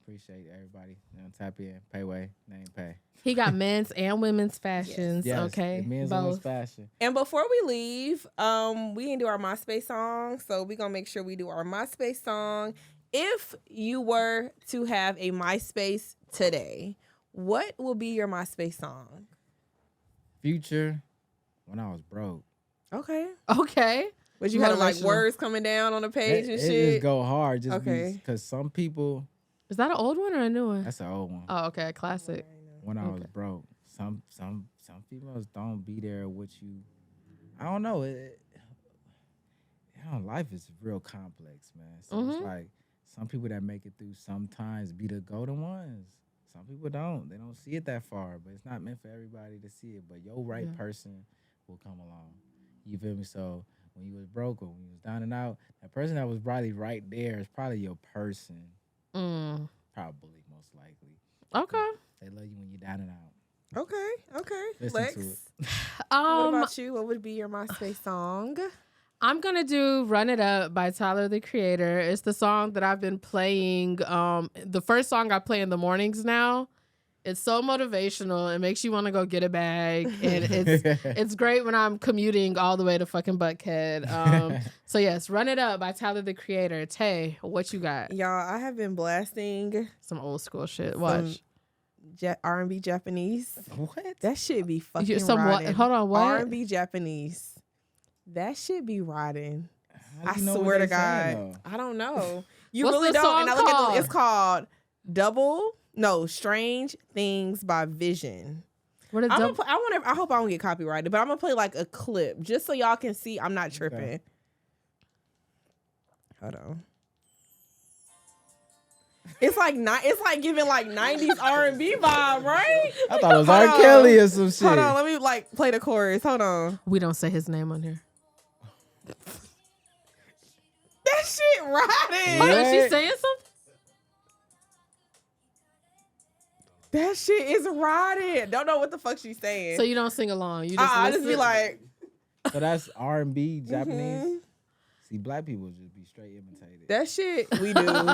Appreciate everybody. Tap in, Pae Way, name Pae. He got men's and women's fashions. Yes, Okay. men's and women's fashion. And before we leave, we didn't do our MySpace song, so we're gonna make sure we do our MySpace song. if you were to have a MySpace today, what will be your MySpace song? Future, when I was broke. Okay. Okay. But you had like Motivational. words coming down on the page and It shit. just go hard, just Okay. because some people. Is that an old one or a new one? That's an old one. Oh, okay. Classic. When I was broke, some females don't be there with you. I don't know. Life is real complex, man. So it's like some people that make it through sometimes be the golden ones. Some people don't. They don't see it that far, but it's not meant for everybody to see it. But your right person will come along. You feel me? So when you was broke or when you was down and out, that person that was probably right there is probably your person. Probably, most likely. Okay. They love you when you're down and out. Okay. Listen Lex, to it. what about you? What would be your MySpace song? I'm gonna do "Run It Up" by Tyler the Creator. It's the song that I've been playing. The first song I play in the mornings now. It's so motivational. It makes you want to go get a bag, and it's great when I'm commuting all the way to fucking Buckhead. So yes, "Run It Up" by Tyler the Creator. Tay, what you got? Y'all, I have been blasting Some old school shit. Watch. R&B Japanese. What? That shit be fucking What? riding. Hold on. What? R&B Japanese. That shit be riding. How I do you know what swear they to God. saying, though? I don't know. You What's really the don't. song And I look called? at it's called Strange Things by Vision. What is I double? hope I don't get copyrighted, but I'm gonna play like a clip just so y'all can see I'm not tripping. Okay. Hold on. It's like giving like 90s R&B vibe, right? I thought it was Hold R. on. Kelly or some shit. Hold on, let me like play the chorus. Hold on. We don't say his name on here. That shit riding. Hold on, What? she's saying something. That shit is riding. Don't know what the fuck she's saying. So you don't sing along. You just I just be listen? like, So that's R&B Japanese. See, black people just be straight imitated. that shit we do.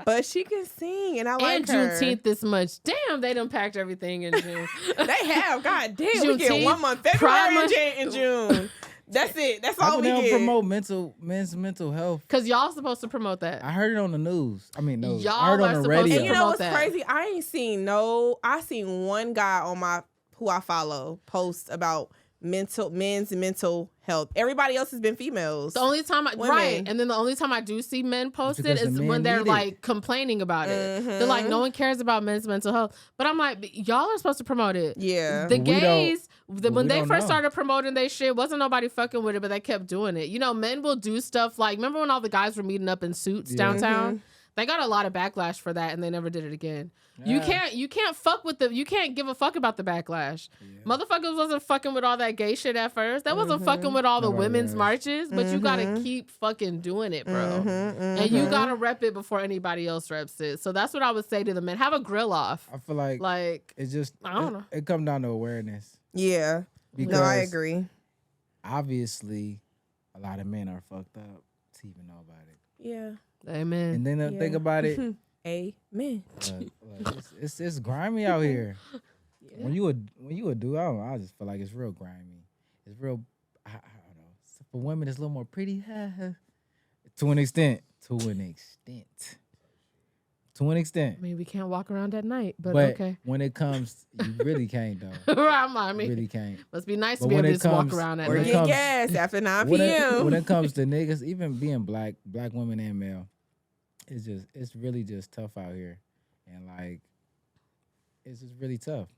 But she can sing, and I like and her. Juneteenth this much. Damn, they done packed everything in June. They have. God damn, we get Juneteenth, 1 month. Pride February Month. and June. That's it. That's How all come we they don't get. promote men's mental health? Because y'all supposed to promote that. I heard it on the news. I mean, no, Y'all I heard are on the supposed radio. to And you know promote what's that. crazy? I seen one guy on who I follow post about men's mental health. Everybody else has been females. The only time Women. right, and then the only time I do see men post it because the is men when they're need it. like complaining about it. They're like, no one cares about men's mental health. But I'm like, y'all are supposed to promote it. Yeah. The But we don't- gays, but when we they don't first know. started promoting their shit, wasn't nobody fucking with it, but they kept doing it. You know, men will do stuff like, remember when all the guys were meeting up in suits Yeah. downtown? They got a lot of backlash for that, and they never did it again. You Yeah. can't fuck with you can't give a fuck about the backlash. Motherfuckers wasn't fucking with all that gay shit at first. That wasn't fucking with all the Nobody women's was. marches, but you gotta keep fucking doing it, bro. And you gotta rep it before anybody else reps it. So that's what I would say to the men. Have a grill off. I feel like it's just I don't know. It comes down to awareness. Yeah. Because No, I agree. obviously, a lot of men are fucked up to even know about it. Yeah. Amen. And then they'll think about it. Amen. It's grimy out here. When you would do, I don't know. I just feel like it's real grimy. It's real. I don't know. For women, it's a little more pretty. To an extent. To an extent. To an extent. I mean, we can't walk around at night, but But okay. when it comes, you really can't though. I You mean, really can't. must be nice But to be when able to it just walk comes- around at Or when it night. get comes- gas after 9 When p.m. it comes to niggas, even being black women and male, it's really just tough out here, and like it's just really tough.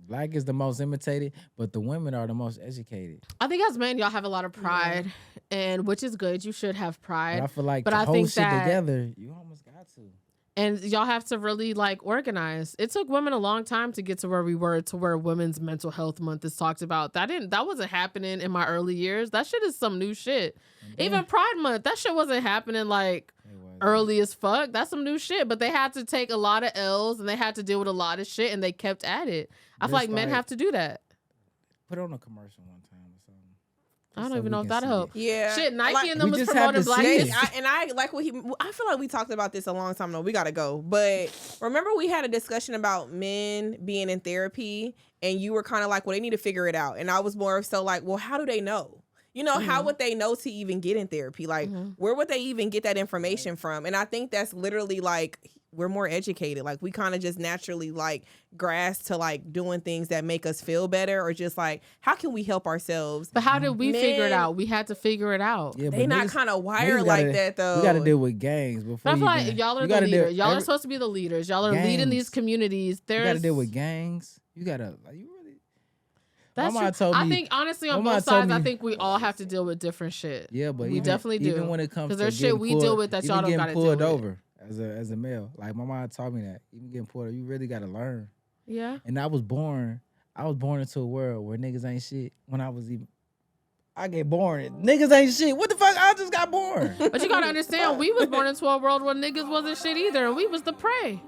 Black is the most imitated, but the women are the most educated. I think as men, y'all have a lot of pride, and which is good. You should have But pride. I feel like But to I hold think shit that- together, you almost got to. And y'all have to really like organize. It took women a long time to get to where we were, to where Women's Mental Health Month is talked about. That wasn't happening in my early years. That shit is some new shit. Even Pride Month, that shit wasn't happening like It was. early as fuck. That's some new shit. But they had to take a lot of L's and they had to deal with a lot of shit, and they kept at it. I feel Just like men like- have to do that. Put on a commercial one time or something. I Just don't so even we know can if that'll see help. it. Yeah. Shit, Nike Like, and them We was just have promoting to black see They, it. people. I like what I feel like we talked about this a long time ago. We gotta go. But remember we had a discussion about men being in therapy, and you were kind of like, well, they need to figure it out. And I was more so like, well, how do they know? you know, how would they know to even get in therapy? Like, where would they even get that information from? And I think that's literally like, we're more educated. Like, we kind of just naturally like grasp to like doing things that make us feel better, or just like, how can we help ourselves? But how did we figure it out? We had to figure it out. Yeah, they not kind of wired like that though. We got to deal with gangs before. But I feel like y'all are the leaders. Y'all are supposed to be the leaders. Y'all are leading these communities. You got to deal with gangs. You got to like, you really. That's true. Told me, I think honestly on both sides, I think we all have to deal with different shit. Yeah, but we definitely do. Even when it comes to there's shit we deal with that y'all don't got to deal with. Pulled over as a male, like my mom taught me that. Even getting pulled over, you really got to learn. Yeah. And I was born into a world where niggas ain't shit. When I get born, niggas ain't shit. What the fuck? I just got born. But you gotta understand, we was born into a world where niggas wasn't shit either, and we was the prey.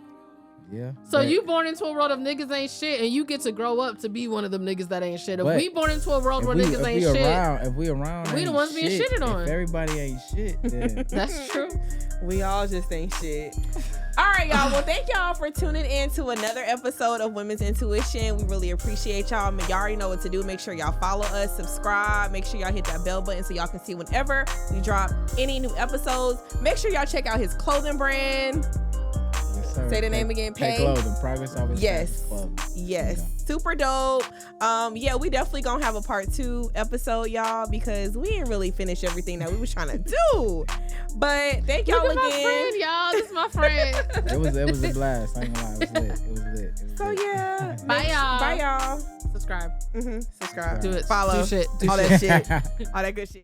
Yeah. So you born into a world of niggas ain't shit, and you get to grow up to be one of them niggas that ain't shit. If we born into a world where niggas ain't shit, if we around, we the ones being shitted on. If everybody ain't shit, then that's true. We all just ain't shit. All right, y'all. Well, thank y'all for tuning in to another episode of Women's Intuition. We really appreciate y'all. Y'all already know what to do. Make sure y'all follow us, subscribe. Make sure y'all hit that bell button so y'all can see whenever we drop any new episodes. Make sure y'all check out his clothing brand. Say the name again, Pae Clothing. Progress always. Yes. Yes. Super dope. Yeah, we definitely gonna have a part 2 episode, y'all, because we didn't really finish everything that we was trying to do. But thank y'all again. My friend, y'all. This is my friend. It was a blast. I ain't gonna lie. It was lit. So yeah. Bye y'all. Bye y'all. Subscribe. Subscribe. Do it. Follow. Do shit. All that shit. All that good shit.